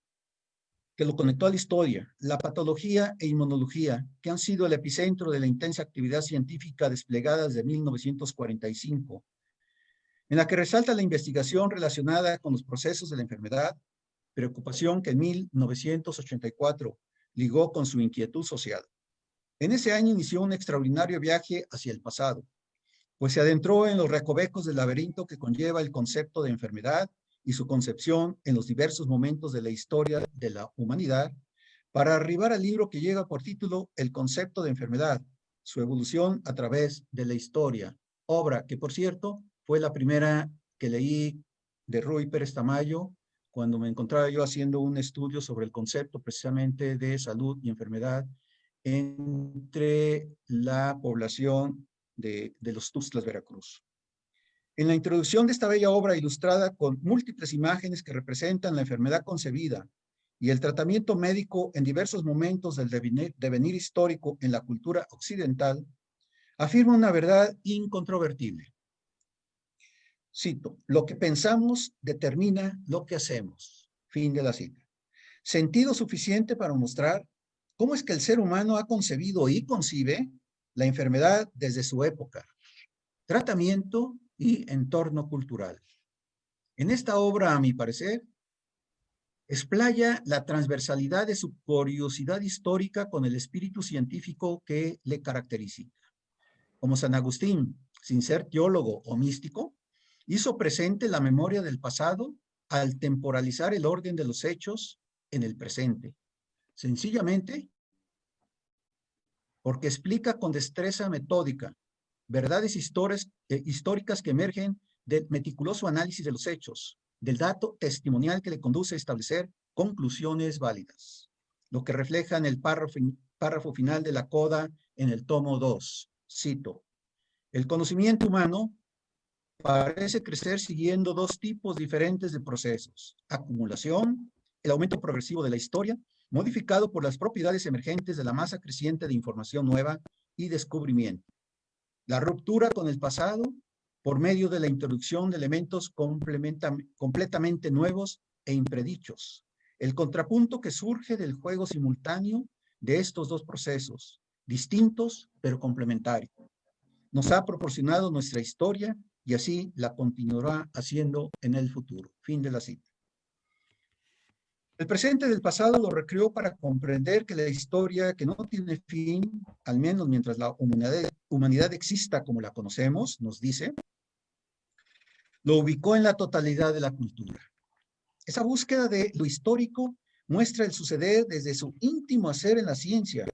que lo conectó a la historia, la patología e inmunología, que han sido el epicentro de la intensa actividad científica desplegada desde 1945, en la que resalta la investigación relacionada con los procesos de la enfermedad, preocupación que en 1984 ligó con su inquietud social. En ese año inició un extraordinario viaje hacia el pasado, pues se adentró en los recovecos del laberinto que conlleva el concepto de enfermedad y su concepción en los diversos momentos de la historia de la humanidad, para arribar al libro que lleva por título El concepto de enfermedad, su evolución a través de la historia, obra que, por cierto, fue la primera que leí de Ruy Pérez Tamayo cuando me encontraba yo haciendo un estudio sobre el concepto precisamente de salud y enfermedad entre la población de los Tuxtlas, Veracruz. En la introducción de esta bella obra ilustrada con múltiples imágenes que representan la enfermedad concebida y el tratamiento médico en diversos momentos del devenir histórico en la cultura occidental, afirma una verdad incontrovertible. Cito, lo que pensamos determina lo que hacemos. Fin de la cita. Sentido suficiente para mostrar cómo es que el ser humano ha concebido y concibe la enfermedad desde su época, tratamiento y entorno cultural. En esta obra, a mi parecer, explaya la transversalidad de su curiosidad histórica con el espíritu científico que le caracteriza. Como San Agustín, sin ser teólogo o místico, hizo presente la memoria del pasado al temporalizar el orden de los hechos en el presente. Sencillamente, porque explica con destreza metódica verdades históricas que emergen del meticuloso análisis de los hechos, del dato testimonial que le conduce a establecer conclusiones válidas, lo que refleja en el párrafo final de la coda en el tomo 2. Cito, el conocimiento humano parece crecer siguiendo dos tipos diferentes de procesos: acumulación, el aumento progresivo de la historia, modificado por las propiedades emergentes de la masa creciente de información nueva y descubrimiento; la ruptura con el pasado por medio de la introducción de elementos completamente nuevos e impredichos; el contrapunto que surge del juego simultáneo de estos dos procesos, distintos pero complementarios. Nos ha proporcionado nuestra historia y así la continuará haciendo en el futuro. Fin de la cita. El presente del pasado lo recreó para comprender que la historia, que no tiene fin, al menos mientras la humanidad exista como la conocemos, nos dice, lo ubicó en la totalidad de la cultura. Esa búsqueda de lo histórico muestra el suceder desde su íntimo hacer en la ciencia,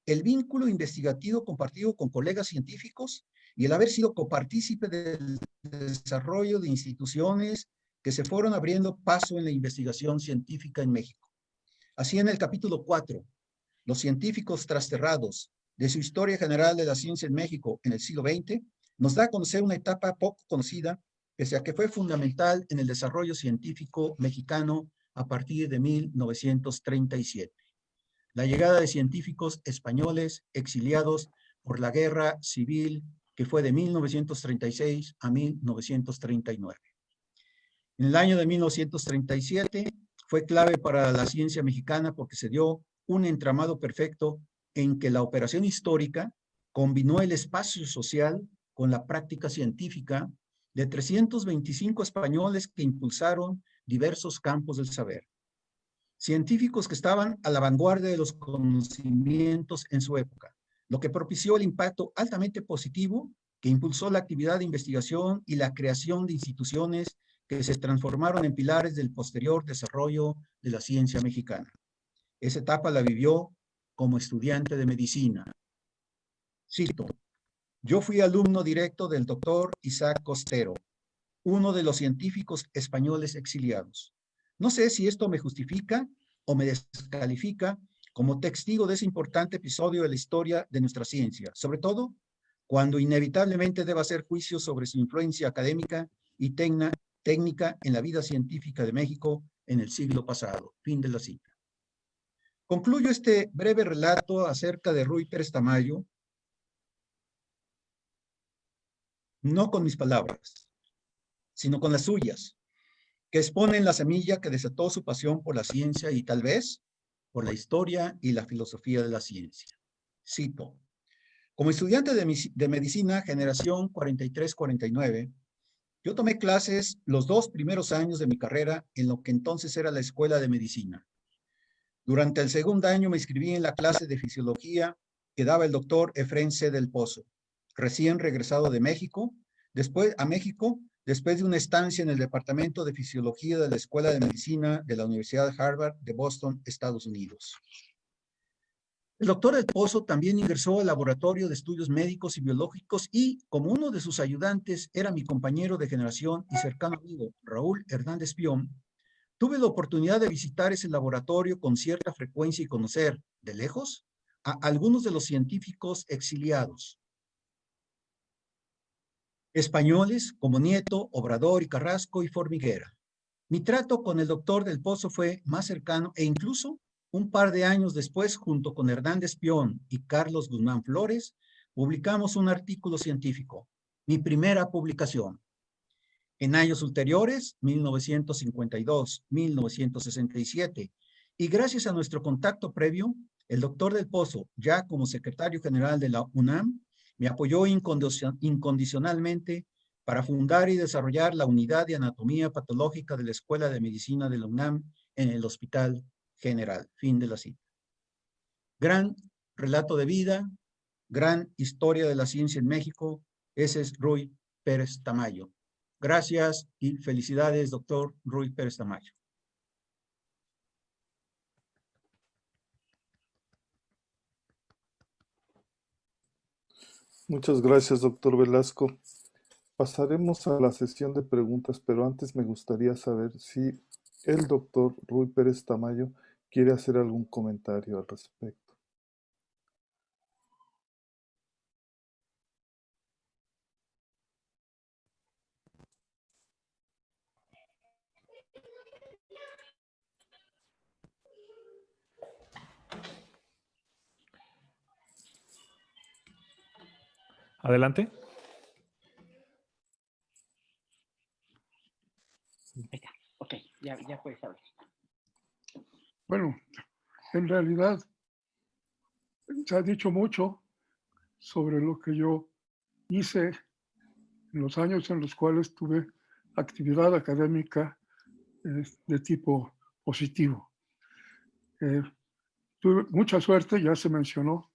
el vínculo investigativo compartido con colegas científicos y el haber sido copartícipe del desarrollo de instituciones que se fueron abriendo paso en la investigación científica en México. Así, en el capítulo 4, los científicos trasterrados de su historia general de la ciencia en México en el siglo XX, nos da a conocer una etapa poco conocida, pese a que fue fundamental en el desarrollo científico mexicano a partir de 1937. La llegada de científicos españoles exiliados por la Guerra Civil, que fue de 1936 a 1939. En el año de 1937 fue clave para la ciencia mexicana porque se dio un entramado perfecto en que la operación histórica combinó el espacio social con la práctica científica de 325 españoles que impulsaron diversos campos del saber. Científicos que estaban a la vanguardia de los conocimientos en su época, lo que propició el impacto altamente positivo que impulsó la actividad de investigación y la creación de instituciones que se transformaron en pilares del posterior desarrollo de la ciencia mexicana. Esa etapa la vivió como estudiante de medicina. Cito: yo fui alumno directo del doctor Isaac Costero, uno de los científicos españoles exiliados. No sé si esto me justifica o me descalifica como testigo de ese importante episodio de la historia de nuestra ciencia, sobre todo cuando inevitablemente deba hacer juicio sobre su influencia académica y técnica en la vida científica de México en el siglo pasado. Fin de la cita. Concluyo este breve relato acerca de Ruy Pérez Tamayo, no con mis palabras, sino con las suyas, que exponen la semilla que desató su pasión por la ciencia y tal vez por la historia y la filosofía de la ciencia. Cito: como estudiante de medicina generación 43-49, yo tomé clases los 2 primeros años de mi carrera en lo que entonces era la Escuela de Medicina. Durante el segundo año me inscribí en la clase de fisiología que daba el doctor Efrén C. del Pozo, recién regresado de México, después de una estancia en el Departamento de Fisiología de la Escuela de Medicina de la Universidad Harvard de Boston, Estados Unidos. El doctor del Pozo también ingresó al Laboratorio de Estudios Médicos y Biológicos y, como uno de sus ayudantes era mi compañero de generación y cercano amigo Raúl Hernández Pión, tuve la oportunidad de visitar ese laboratorio con cierta frecuencia y conocer, de lejos, a algunos de los científicos exiliados españoles como Nieto, Obrador y Carrasco y Formiguera. Mi trato con el doctor del Pozo fue más cercano e incluso un par de años después, junto con Hernández Pión y Carlos Guzmán Flores, publicamos un artículo científico, mi primera publicación. En años ulteriores, 1952, 1967, y gracias a nuestro contacto previo, el doctor del Pozo, ya como secretario general de la UNAM, me apoyó incondicionalmente para fundar y desarrollar la unidad de anatomía patológica de la Escuela de Medicina de la UNAM en el Hospital General. Fin de la cita. Gran relato de vida, gran historia de la ciencia en México. Ese es Ruy Pérez Tamayo. Gracias y felicidades, doctor Ruy Pérez Tamayo. Muchas gracias, doctor Velasco. Pasaremos a la sesión de preguntas, pero antes me gustaría saber si el doctor Ruy Pérez Tamayo quiere hacer algún comentario al respecto. Adelante. Ok, ya puedes hablar. Bueno, en realidad se ha dicho mucho sobre lo que yo hice en los años en los cuales tuve actividad académica de tipo positivo. Tuve mucha suerte, ya se mencionó,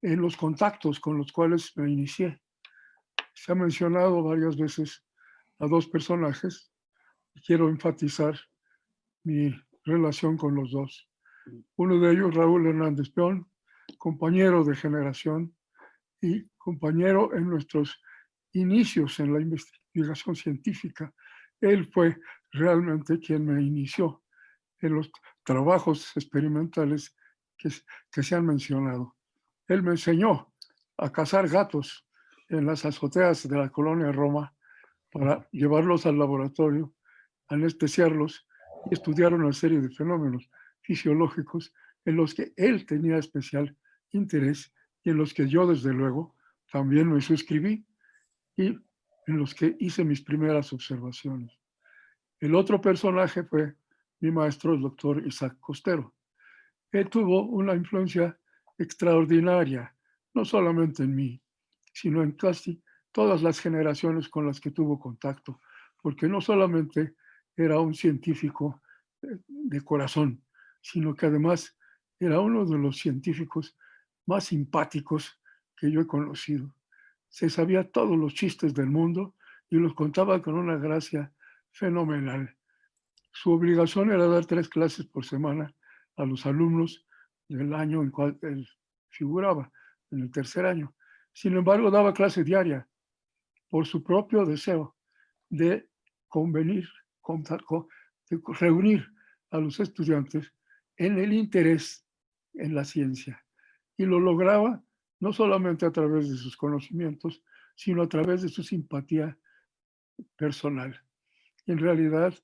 en los contactos con los cuales me inicié. Se ha mencionado varias veces a dos personajes y quiero enfatizar mi relación con los dos. Uno de ellos, Raúl Hernández Peón, compañero de generación y compañero en nuestros inicios en la investigación científica. Él fue realmente quien me inició en los trabajos experimentales que se han mencionado. Él me enseñó a cazar gatos en las azoteas de la colonia Roma para llevarlos al laboratorio, anestesiarlos y estudiar una serie de fenómenos fisiológicos en los que él tenía especial interés y en los que yo, desde luego, también me suscribí y en los que hice mis primeras observaciones. El otro personaje fue mi maestro, el doctor Isaac Costero. Él tuvo una influencia extraordinaria, no solamente en mí, sino en casi todas las generaciones con las que tuvo contacto, porque no solamente era un científico de corazón, sino que además era uno de los científicos más simpáticos que yo he conocido. Se sabía todos los chistes del mundo y los contaba con una gracia fenomenal. Su obligación era dar 3 clases por semana a los alumnos del año en cual él figuraba, en el tercer año. Sin embargo, daba clase diaria por su propio deseo de convenir, de reunir a los estudiantes en el interés en la ciencia. Y lo lograba no solamente a través de sus conocimientos, sino a través de su simpatía personal. Y en realidad,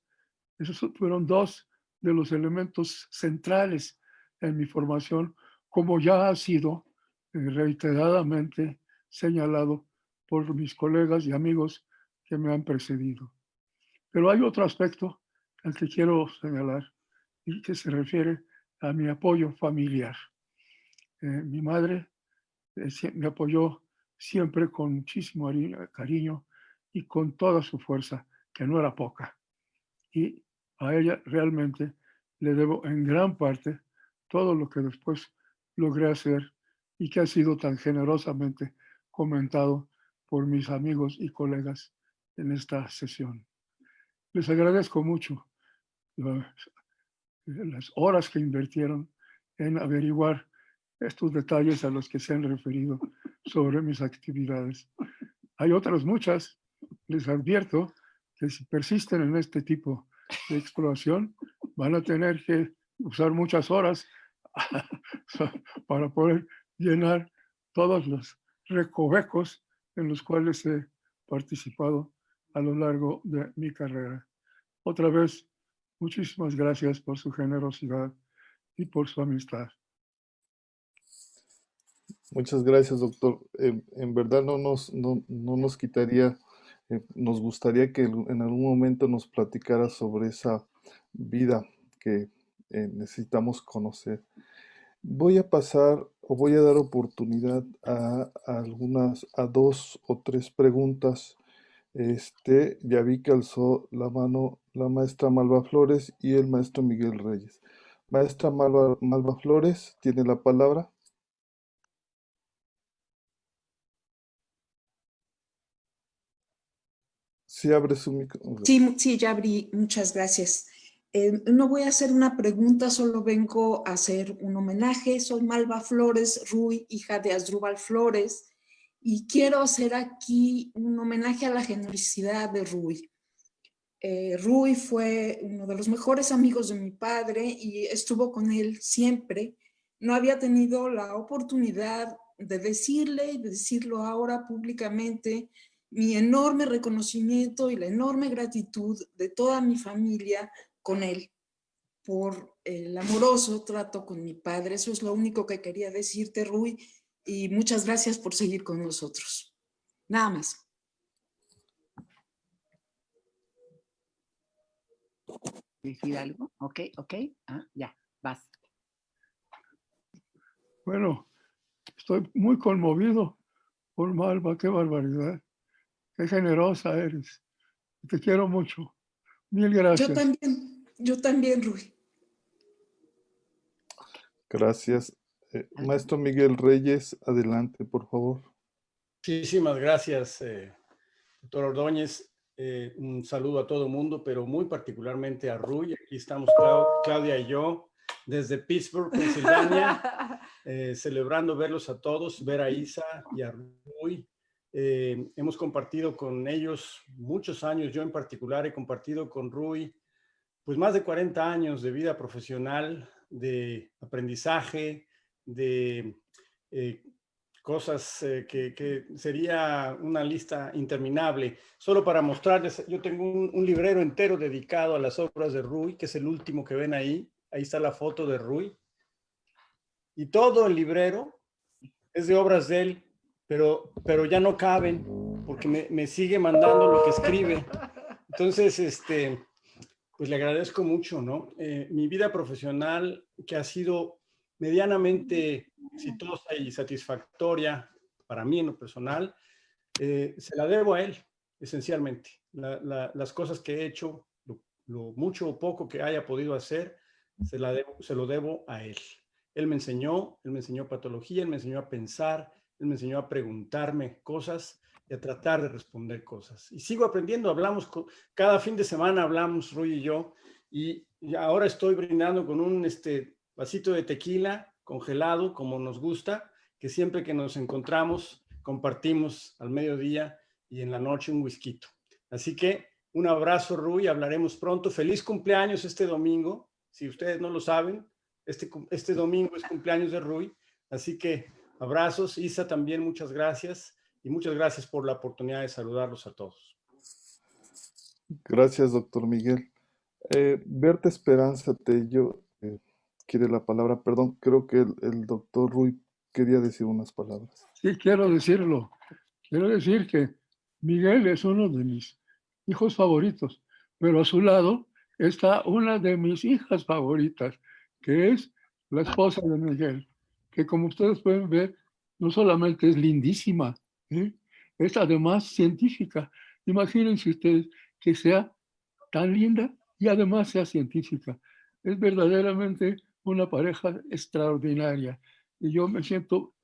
esos fueron dos de los elementos centrales en mi formación, como ya ha sido reiteradamente señalado por mis colegas y amigos que me han precedido. Pero hay otro aspecto al que quiero señalar y que se refiere a mi apoyo familiar. Mi madre me apoyó siempre con muchísimo cariño y con toda su fuerza, que no era poca. Y a ella realmente le debo en gran parte todo lo que después logré hacer y que ha sido tan generosamente comentado por mis amigos y colegas en esta sesión. Les agradezco mucho las horas que invirtieron en averiguar estos detalles a los que se han referido sobre mis actividades. Hay otras muchas, les advierto que si persisten en este tipo de exploración, van a tener que usar muchas horas para poder llenar todos los recovecos en los cuales he participado a lo largo de mi carrera. Otra vez, muchísimas gracias por su generosidad y por su amistad. Muchas gracias, doctor. En verdad no nos quitaría, nos gustaría que en algún momento nos platicara sobre esa vida que necesitamos conocer. Voy a pasar o voy a dar oportunidad a 2 o 3 preguntas. Ya vi que alzó la mano la maestra Malva Flores y el maestro Miguel Reyes. Maestra Malva Flores, tiene la palabra. Si abre su micrófono. Sí, ya abrí. Muchas gracias. No voy a hacer una pregunta, solo vengo a hacer un homenaje. Soy Malva Flores Ruy, hija de Asdrúbal Flores, y quiero hacer aquí un homenaje a la generosidad de Ruy. Ruy fue uno de los mejores amigos de mi padre y estuvo con él siempre. No había tenido la oportunidad de decirle y de decirlo ahora públicamente mi enorme reconocimiento y la enorme gratitud de toda mi familia con él por el amoroso trato con mi padre. Eso es lo único que quería decirte, Ruy, y muchas gracias por seguir con nosotros. Nada más. ¿Decir algo? Ok. Ya, vas. Bueno, estoy muy conmovido por Malva, qué barbaridad. Qué generosa eres. Te quiero mucho. Mil gracias. Yo también, Rui. Gracias. Maestro Miguel Reyes, adelante, por favor. Muchísimas gracias, doctor Ordóñez. Un saludo a todo el mundo, pero muy particularmente a Rui. Aquí estamos Claudia y yo desde Pittsburgh, Pensilvania, celebrando verlos a todos, ver a Isa y a Rui. Hemos compartido con ellos muchos años. Yo en particular he compartido con Rui pues más de 40 años de vida profesional, de aprendizaje, de cosas que sería una lista interminable. Solo para mostrarles, yo tengo un librero entero dedicado a las obras de Rui, que es el último que ven ahí. Ahí está la foto de Rui. Y todo el librero es de obras de él, pero ya no caben, porque me sigue mandando lo que escribe. Entonces, pues le agradezco mucho, ¿no? Mi vida profesional, que ha sido medianamente exitosa y satisfactoria para mí en lo personal, se la debo a él, esencialmente. Las cosas que he hecho, lo mucho o poco que haya podido hacer, se lo debo a él. Él me enseñó patología, él me enseñó a pensar, él me enseñó a preguntarme cosas y a tratar de responder cosas. Y sigo aprendiendo, cada fin de semana hablamos, Rui y yo, y ahora estoy brindando con un vasito de tequila congelado, como nos gusta, que siempre que nos encontramos compartimos al mediodía y en la noche un whisky. Así que un abrazo, Rui, hablaremos pronto. Feliz cumpleaños este domingo. Si ustedes no lo saben, este domingo es cumpleaños de Rui, así que abrazos. Isa, también muchas gracias y muchas gracias por la oportunidad de saludarlos a todos. Gracias, doctor Miguel. Berta Esperanza Tello quiere la palabra. Perdón, creo que el doctor Rui quería decir unas palabras. Sí, quiero decirlo. Quiero decir que Miguel es uno de mis hijos favoritos, pero a su lado está una de mis hijas favoritas, que es la esposa de Miguel, que como ustedes pueden ver, no solamente es lindísima, ¿eh? Es además científica. Imagínense ustedes que sea tan linda y además sea científica. Es verdaderamente una pareja extraordinaria y yo me siento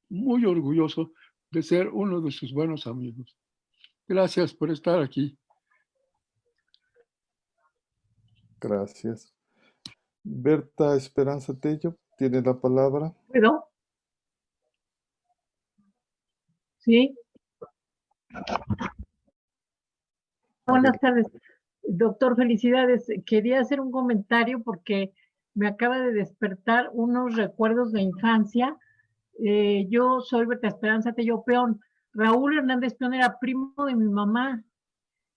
muy orgulloso de ser uno de sus buenos amigos. Gracias por estar aquí. Gracias. Berta Esperanza Tello tiene la palabra. ¿Puedo? Sí. Buenas tardes. Doctor, felicidades. Quería hacer un comentario porque me acaba de despertar unos recuerdos de infancia. Yo soy Berta Esperanza Tello Peón. Raúl Hernández Peón era primo de mi mamá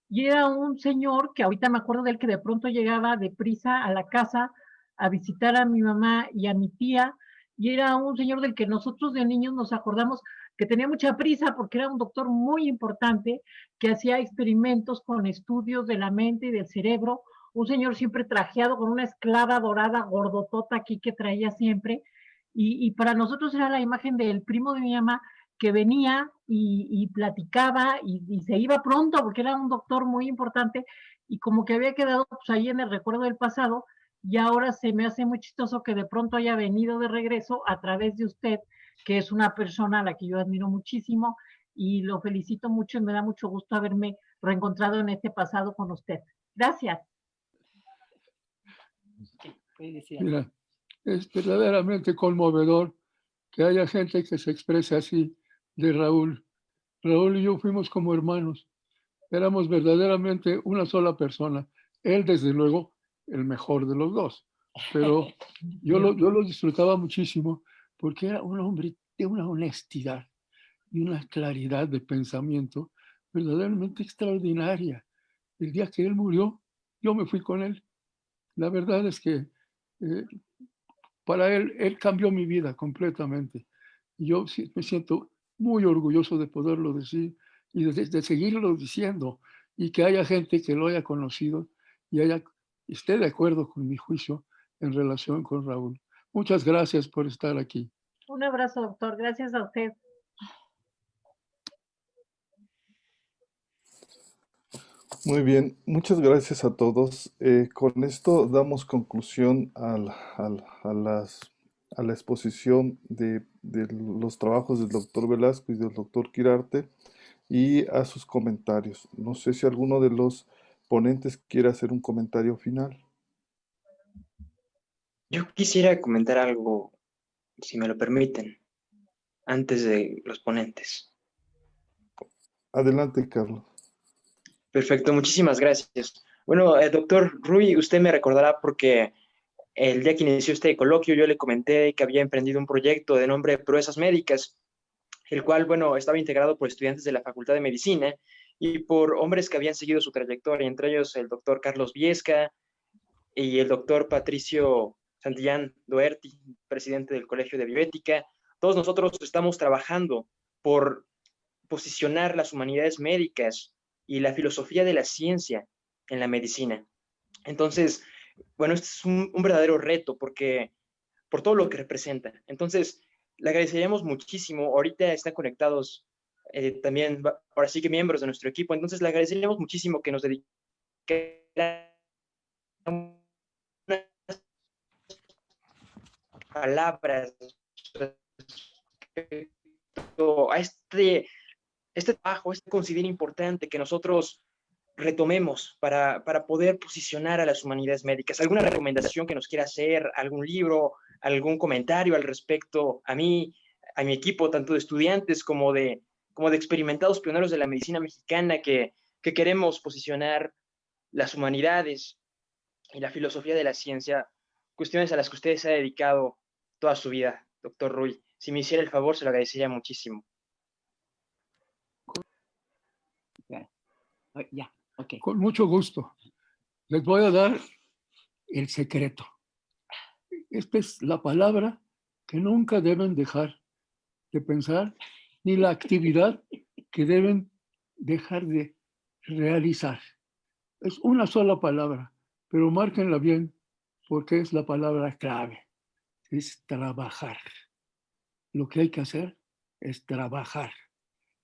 y era un señor que ahorita me acuerdo de él, que de pronto llegaba deprisa a la casa a visitar a mi mamá y a mi tía, y era un señor del que nosotros de niños nos acordamos que tenía mucha prisa porque era un doctor muy importante que hacía experimentos con estudios de la mente y del cerebro, un señor siempre trajeado con una esclava dorada gordotota aquí que traía siempre, y para nosotros era la imagen del primo de mi mamá que venía y platicaba y se iba pronto porque era un doctor muy importante y como que había quedado pues, ahí en el recuerdo del pasado, y ahora se me hace muy chistoso que de pronto haya venido de regreso a través de usted, que es una persona a la que yo admiro muchísimo y lo felicito mucho y me da mucho gusto haberme reencontrado en este pasado con usted. Gracias. Mira, es verdaderamente conmovedor que haya gente que se exprese así de Raúl. Raúl y yo fuimos como hermanos. Éramos verdaderamente una sola persona. Él, desde luego, el mejor de los dos. Pero yo lo disfrutaba muchísimo porque era un hombre de una honestidad y una claridad de pensamiento verdaderamente extraordinaria. El día que él murió, yo me fui con él. La verdad es que para él cambió mi vida completamente. Y yo me siento muy orgulloso de poderlo decir y de seguirlo diciendo, y que haya gente que lo haya conocido y esté de acuerdo con mi juicio en relación con Raúl. Muchas gracias por estar aquí. Un abrazo, doctor. Gracias a usted. Muy bien, muchas gracias a todos. Con esto damos conclusión a la exposición de los trabajos del doctor Velasco y del doctor Quirarte y a sus comentarios. No sé si alguno de los ponentes quiere hacer un comentario final. Yo quisiera comentar algo, si me lo permiten, antes de los ponentes. Adelante, Carlos. Perfecto, muchísimas gracias. Bueno, doctor Ruy, usted me recordará porque el día que inició este coloquio yo le comenté que había emprendido un proyecto de nombre Proezas Médicas, el cual, bueno, estaba integrado por estudiantes de la Facultad de Medicina y por hombres que habían seguido su trayectoria, entre ellos el doctor Carlos Viesca y el doctor Patricio Santillán Doherty, presidente del Colegio de Bioética. Todos nosotros estamos trabajando por posicionar las humanidades médicas y la filosofía de la ciencia en la medicina. Entonces, bueno, este es un verdadero reto porque por todo lo que representa. Entonces, le agradeceríamos muchísimo. Ahorita están conectados también, ahora sí que miembros de nuestro equipo. Entonces, le agradeceríamos muchísimo que nos dedicara unas palabras respecto a este trabajo, considero importante que nosotros retomemos para poder posicionar a las humanidades médicas. ¿Alguna recomendación que nos quiera hacer? ¿Algún libro? ¿Algún comentario al respecto? A mí, a mi equipo, tanto de estudiantes como de experimentados pioneros de la medicina mexicana que queremos posicionar las humanidades y la filosofía de la ciencia, cuestiones a las que usted se ha dedicado toda su vida, doctor Ruy. Si me hiciera el favor, se lo agradecería muchísimo. Ya, ok. Con mucho gusto. Les voy a dar el secreto. Esta es la palabra que nunca deben dejar de pensar, ni la actividad que deben dejar de realizar. Es una sola palabra, pero márquenla bien porque es la palabra clave. Es trabajar. Lo que hay que hacer es trabajar.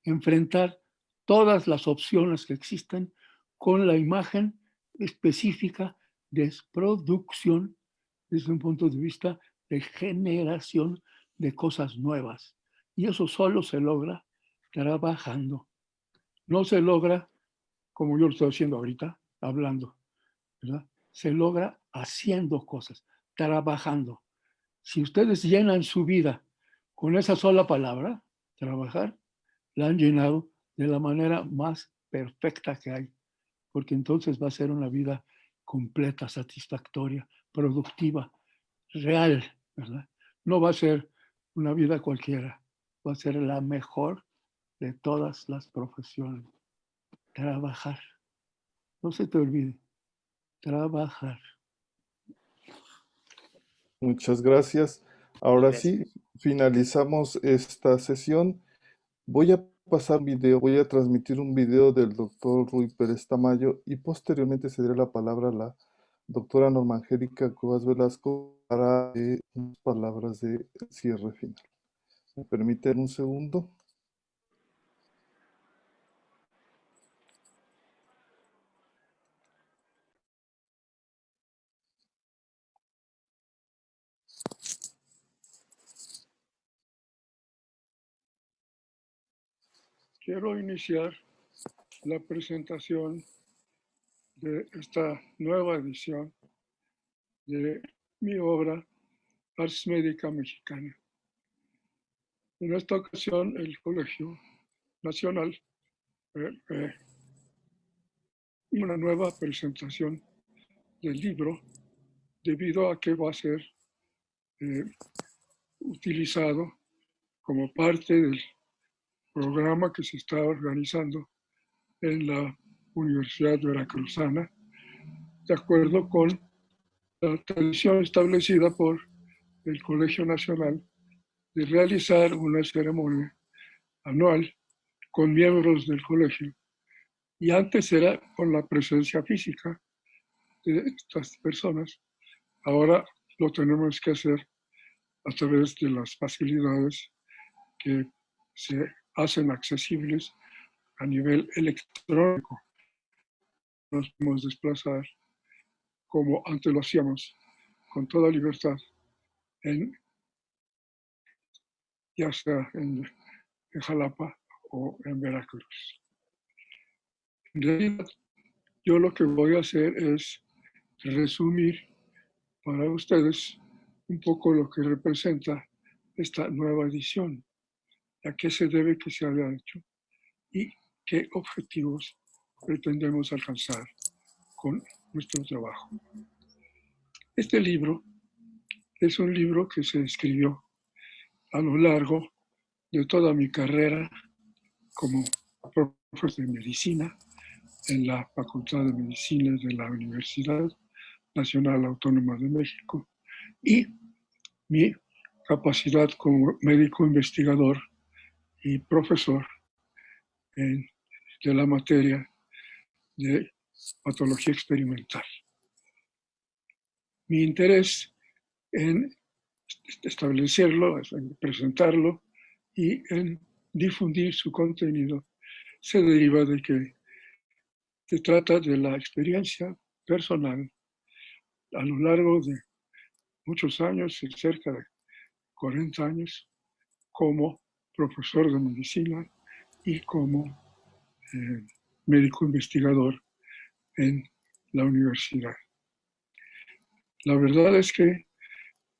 Enfrentar todas las opciones que existen con la imagen específica de producción desde un punto de vista de generación de cosas nuevas. Y eso solo se logra trabajando. No se logra como yo lo estoy haciendo ahorita, hablando, ¿verdad? Se logra haciendo cosas, trabajando. Si ustedes llenan su vida con esa sola palabra, trabajar, la han llenado de la manera más perfecta que hay, porque entonces va a ser una vida completa, satisfactoria, productiva, real, ¿verdad? No va a ser una vida cualquiera, va a ser la mejor de todas las profesiones. Trabajar. No se te olvide, trabajar. Muchas gracias. Ahora Gracias. sí, finalizamos esta sesión. Voy a pasar video, voy a transmitir un video del doctor Ruy Pérez Tamayo y posteriormente cederé la palabra a la doctora Norma Angélica Cuevas Velasco para unas palabras de cierre final. ¿Me permiten un segundo? Quiero iniciar la presentación de esta nueva edición de mi obra Ars Médica Mexicana. En esta ocasión, el Colegio Nacional, una nueva presentación del libro, debido a que va a ser utilizado como parte del programa que se está organizando en la Universidad Veracruzana, de acuerdo con la tradición establecida por el Colegio Nacional de realizar una ceremonia anual con miembros del colegio. Y antes era con la presencia física de estas personas. Ahora lo tenemos que hacer a través de las facilidades que se hacen accesibles a nivel electrónico. Nos podemos desplazar como antes lo hacíamos, con toda libertad, ya sea en Jalapa o en Veracruz. En realidad, yo lo que voy a hacer es resumir para ustedes un poco lo que representa esta nueva edición, a qué se debe que se haya hecho y qué objetivos pretendemos alcanzar con nuestro trabajo. Este libro es un libro que se escribió a lo largo de toda mi carrera como profesor de medicina en la Facultad de Medicina de la Universidad Nacional Autónoma de México y mi capacidad como médico investigador y profesor de la materia de patología experimental. Mi interés en establecerlo, en presentarlo y en difundir su contenido se deriva de que se trata de la experiencia personal a lo largo de muchos años, cerca de 40 años, como profesor de medicina y como médico investigador en la universidad. La verdad es que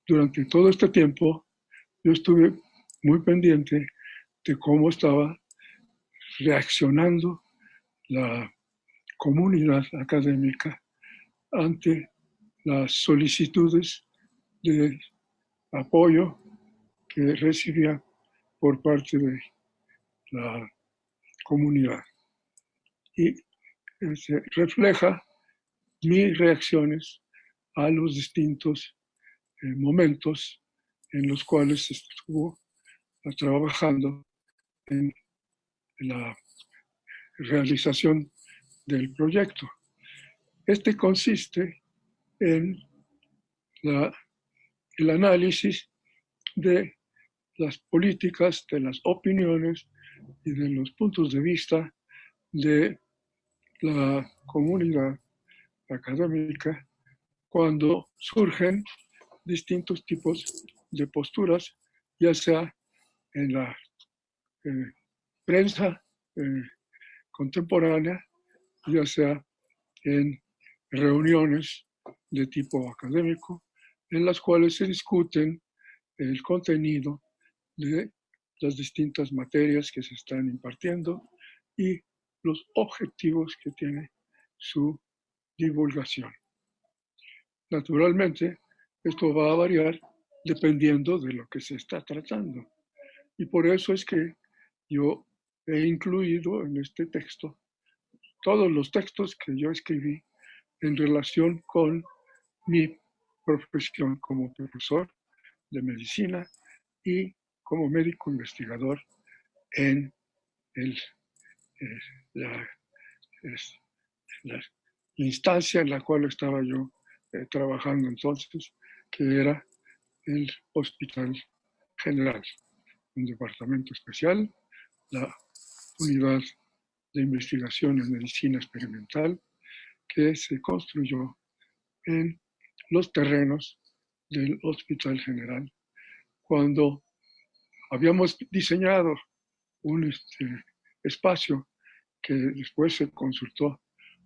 durante todo este tiempo yo estuve muy pendiente de cómo estaba reaccionando la comunidad académica ante las solicitudes de apoyo que recibía por parte de la comunidad. Y se refleja mis reacciones a los distintos momentos en los cuales estuvo trabajando en la realización del proyecto. Este consiste en el análisis de las políticas, de las opiniones y de los puntos de vista de la comunidad académica cuando surgen distintos tipos de posturas, ya sea en la prensa contemporánea, ya sea en reuniones de tipo académico, en las cuales se discuten el contenido de las distintas materias que se están impartiendo y los objetivos que tiene su divulgación. Naturalmente, esto va a variar dependiendo de lo que se está tratando. Y por eso es que yo he incluido en este texto todos los textos que yo escribí en relación con mi profesión como profesor de medicina y como médico investigador en la instancia en la cual estaba yo trabajando entonces, que era el Hospital General, un departamento especial, la unidad de investigación en medicina experimental, que se construyó en los terrenos del Hospital General, cuando habíamos diseñado un espacio que después se consultó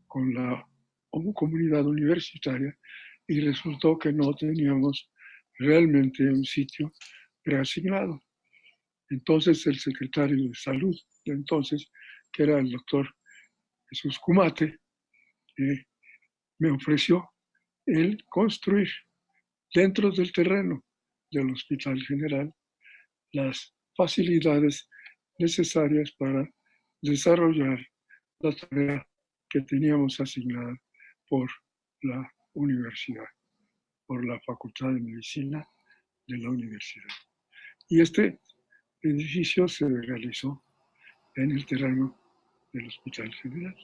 con la comunidad universitaria y resultó que no teníamos realmente un sitio preasignado. Entonces el secretario de Salud de entonces, que era el doctor Jesús Cumate, me ofreció el construir dentro del terreno del Hospital General las facilidades necesarias para desarrollar la tarea que teníamos asignada por la universidad, por la Facultad de Medicina de la universidad. Y este edificio se realizó en el terreno del Hospital General.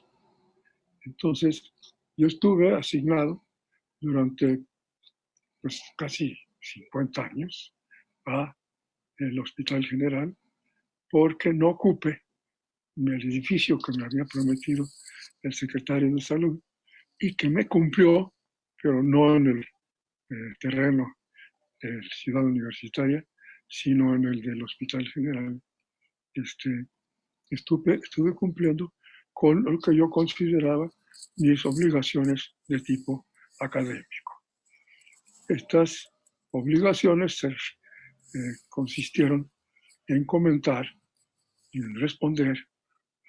Entonces, yo estuve asignado durante pues, casi 50 años a el Hospital General porque no ocupé el edificio que me había prometido el secretario de Salud y que me cumplió, pero no en el terreno de Ciudad Universitaria, sino en el del Hospital General. Estuve cumpliendo con lo que yo consideraba mis obligaciones de tipo académico. Estas obligaciones consistieron en comentar y en responder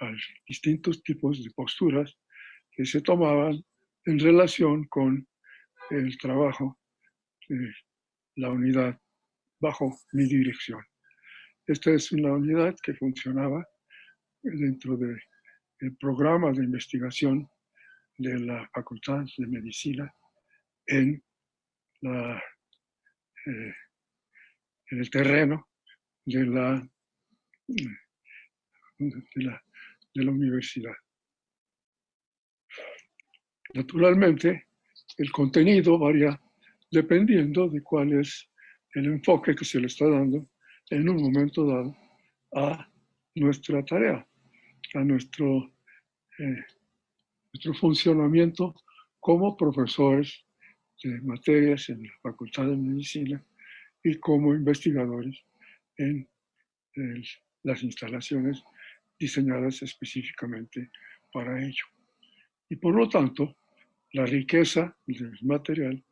a distintos tipos de posturas que se tomaban en relación con el trabajo de la unidad bajo mi dirección. Esta es una unidad que funcionaba dentro del programa de investigación de la Facultad de Medicina en el terreno de la universidad. Naturalmente, el contenido varía dependiendo de cuál es el enfoque que se le está dando en un momento dado a nuestra tarea, a nuestro funcionamiento como profesores de materias en la Facultad de Medicina y como investigadores en las instalaciones diseñadas específicamente para ello. Y por lo tanto, la riqueza del material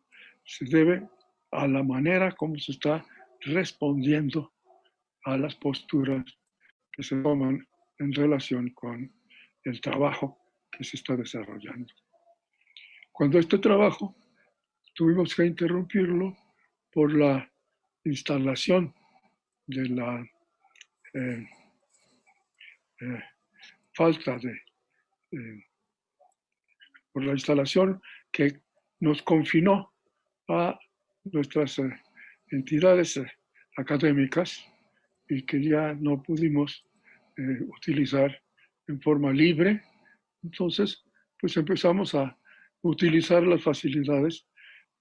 se debe a la manera como se está respondiendo a las posturas que se toman en relación con el trabajo que se está desarrollando. Cuando este trabajo tuvimos que interrumpirlo por la instalación de la por la instalación que nos confinó a nuestras entidades académicas y que ya no pudimos utilizar en forma libre. Entonces, pues empezamos a utilizar las facilidades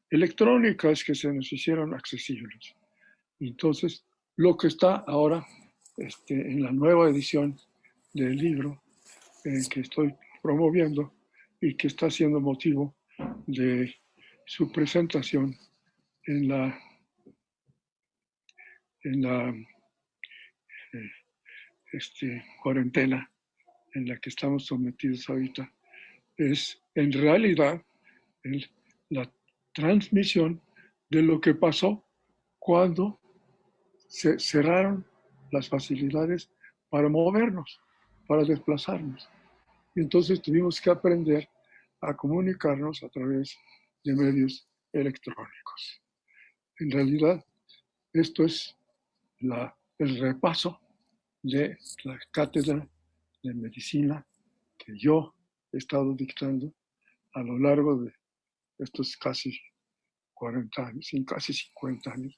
electrónicas que se nos hicieron accesibles. Entonces, lo que está ahora en la nueva edición del libro que estoy promoviendo y que está siendo motivo de su presentación en la cuarentena en la que estamos sometidos ahorita, es en realidad la transmisión de lo que pasó cuando se cerraron las facilidades para movernos, para desplazarnos. Y entonces tuvimos que aprender a comunicarnos a través de medios electrónicos. En realidad, esto es el repaso de la cátedra de medicina que yo he estado dictando a lo largo de estos casi 40 años, casi 50 años,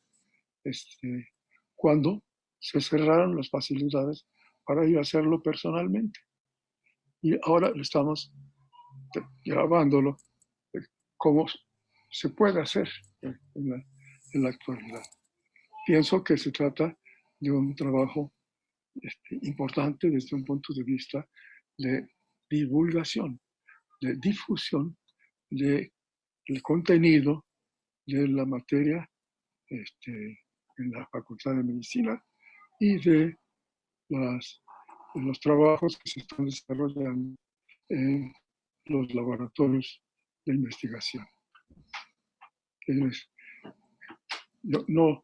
cuando se cerraron las facilidades para ir a hacerlo personalmente. Y ahora estamos grabándolo como se puede hacer en la actualidad. Pienso que se trata de un trabajo importante desde un punto de vista de divulgación, de difusión del contenido de la materia en la Facultad de Medicina y de los trabajos que se están desarrollando en los laboratorios de investigación. Yo no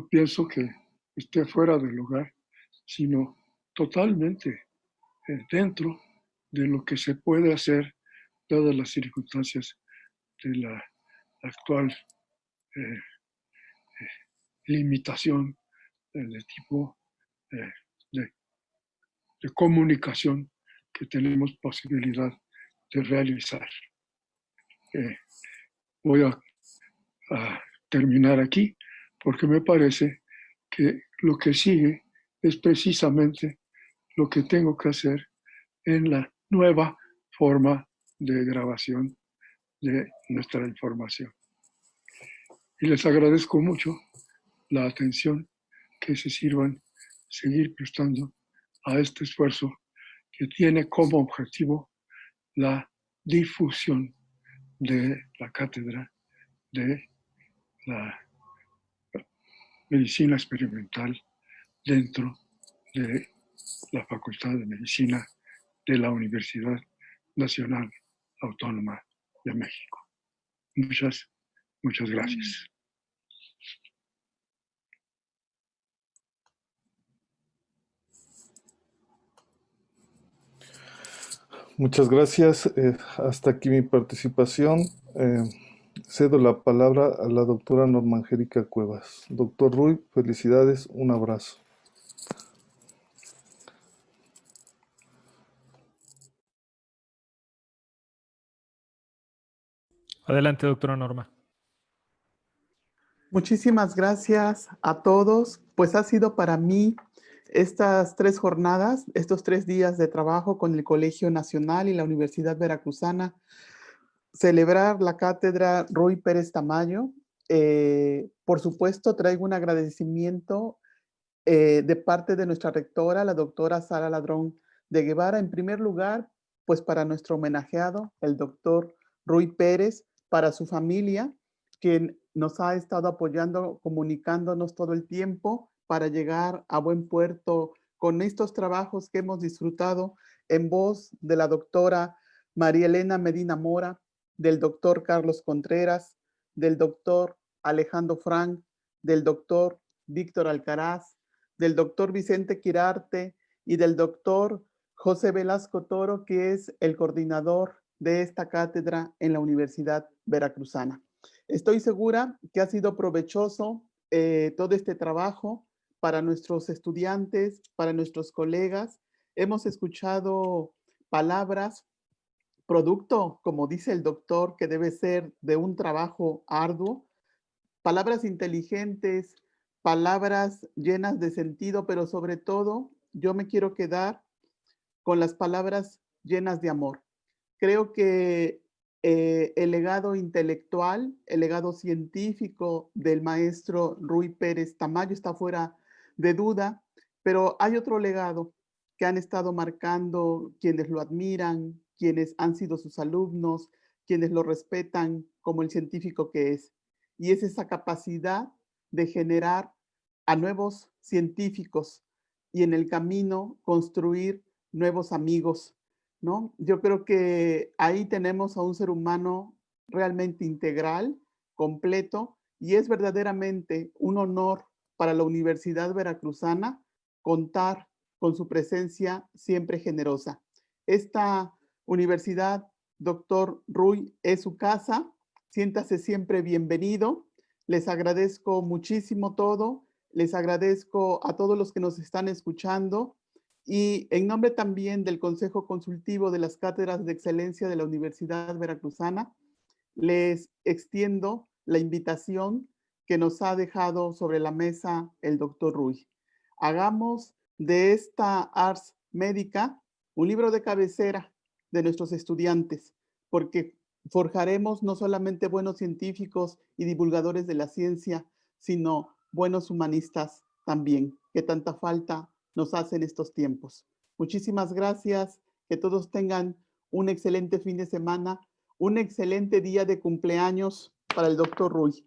pienso que esté fuera del lugar, sino totalmente dentro de lo que se puede hacer dadas las circunstancias de la actual limitación de tipo de comunicación que tenemos posibilidad de realizar. Voy a terminar aquí porque me parece que lo que sigue es precisamente lo que tengo que hacer en la nueva forma de grabación de nuestra información. Y les agradezco mucho la atención que se sirvan seguir prestando a este esfuerzo que tiene como objetivo la difusión de la cátedra de la medicina experimental dentro de la Facultad de Medicina de la Universidad Nacional Autónoma de México. Muchas gracias. Muchas gracias. Hasta aquí mi participación. Cedo la palabra a la doctora Norma Angélica Cuevas. Doctor Ruy, felicidades, un abrazo. Adelante, doctora Norma. Muchísimas gracias a todos. Pues ha sido para mí estas 3 jornadas, estos 3 días de trabajo con el Colegio Nacional y la Universidad Veracruzana, celebrar la cátedra Ruy Pérez Tamayo. Por supuesto, traigo un agradecimiento de parte de nuestra rectora, la doctora Sara Ladrón de Guevara. En primer lugar, pues para nuestro homenajeado, el doctor Ruy Pérez, para su familia, quien nos ha estado apoyando, comunicándonos todo el tiempo para llegar a buen puerto con estos trabajos que hemos disfrutado en voz de la doctora María Elena Medina Mora, del doctor Carlos Contreras, del doctor Alejandro Frank, del doctor Víctor Alcaraz, del doctor Vicente Quirarte y del doctor José Velasco Toro, que es el coordinador de esta cátedra en la Universidad Veracruzana. Estoy segura que ha sido provechoso todo este trabajo para nuestros estudiantes, para nuestros colegas. Hemos escuchado palabras, producto, como dice el doctor, que debe ser de un trabajo arduo, palabras inteligentes, palabras llenas de sentido, pero sobre todo yo me quiero quedar con las palabras llenas de amor. Creo que el legado intelectual, el legado científico del maestro Ruy Pérez Tamayo está fuera de duda, pero hay otro legado que han estado marcando quienes lo admiran, quienes han sido sus alumnos, quienes lo respetan como el científico que es. Y es esa capacidad de generar a nuevos científicos y en el camino construir nuevos amigos, ¿no? Yo creo que ahí tenemos a un ser humano realmente integral, completo, y es verdaderamente un honor para la Universidad Veracruzana contar con su presencia siempre generosa. Esta universidad, doctor Ruy, es su casa. Siéntase siempre bienvenido. Les agradezco muchísimo todo. Les agradezco a todos los que nos están escuchando. Y en nombre también del Consejo Consultivo de las Cátedras de Excelencia de la Universidad Veracruzana, les extiendo la invitación que nos ha dejado sobre la mesa el doctor Ruy. Hagamos de esta Ars Médica un libro de cabecera de nuestros estudiantes, porque forjaremos no solamente buenos científicos y divulgadores de la ciencia, sino buenos humanistas también, que tanta falta nos hacen estos tiempos. Muchísimas gracias, que todos tengan un excelente fin de semana, un excelente día de cumpleaños para el doctor Ruy.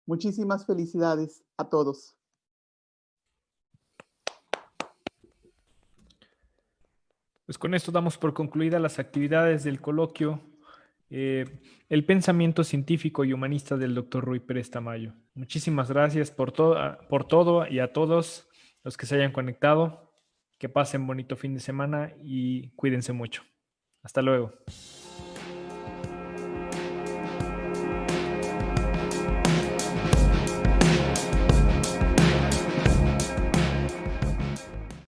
Muchísimas felicidades a todos. Pues con esto damos por concluidas las actividades del coloquio El pensamiento científico y humanista del doctor Ruy Pérez Tamayo. Muchísimas gracias por todo y a todos los que se hayan conectado. Que pasen bonito fin de semana y cuídense mucho. Hasta luego.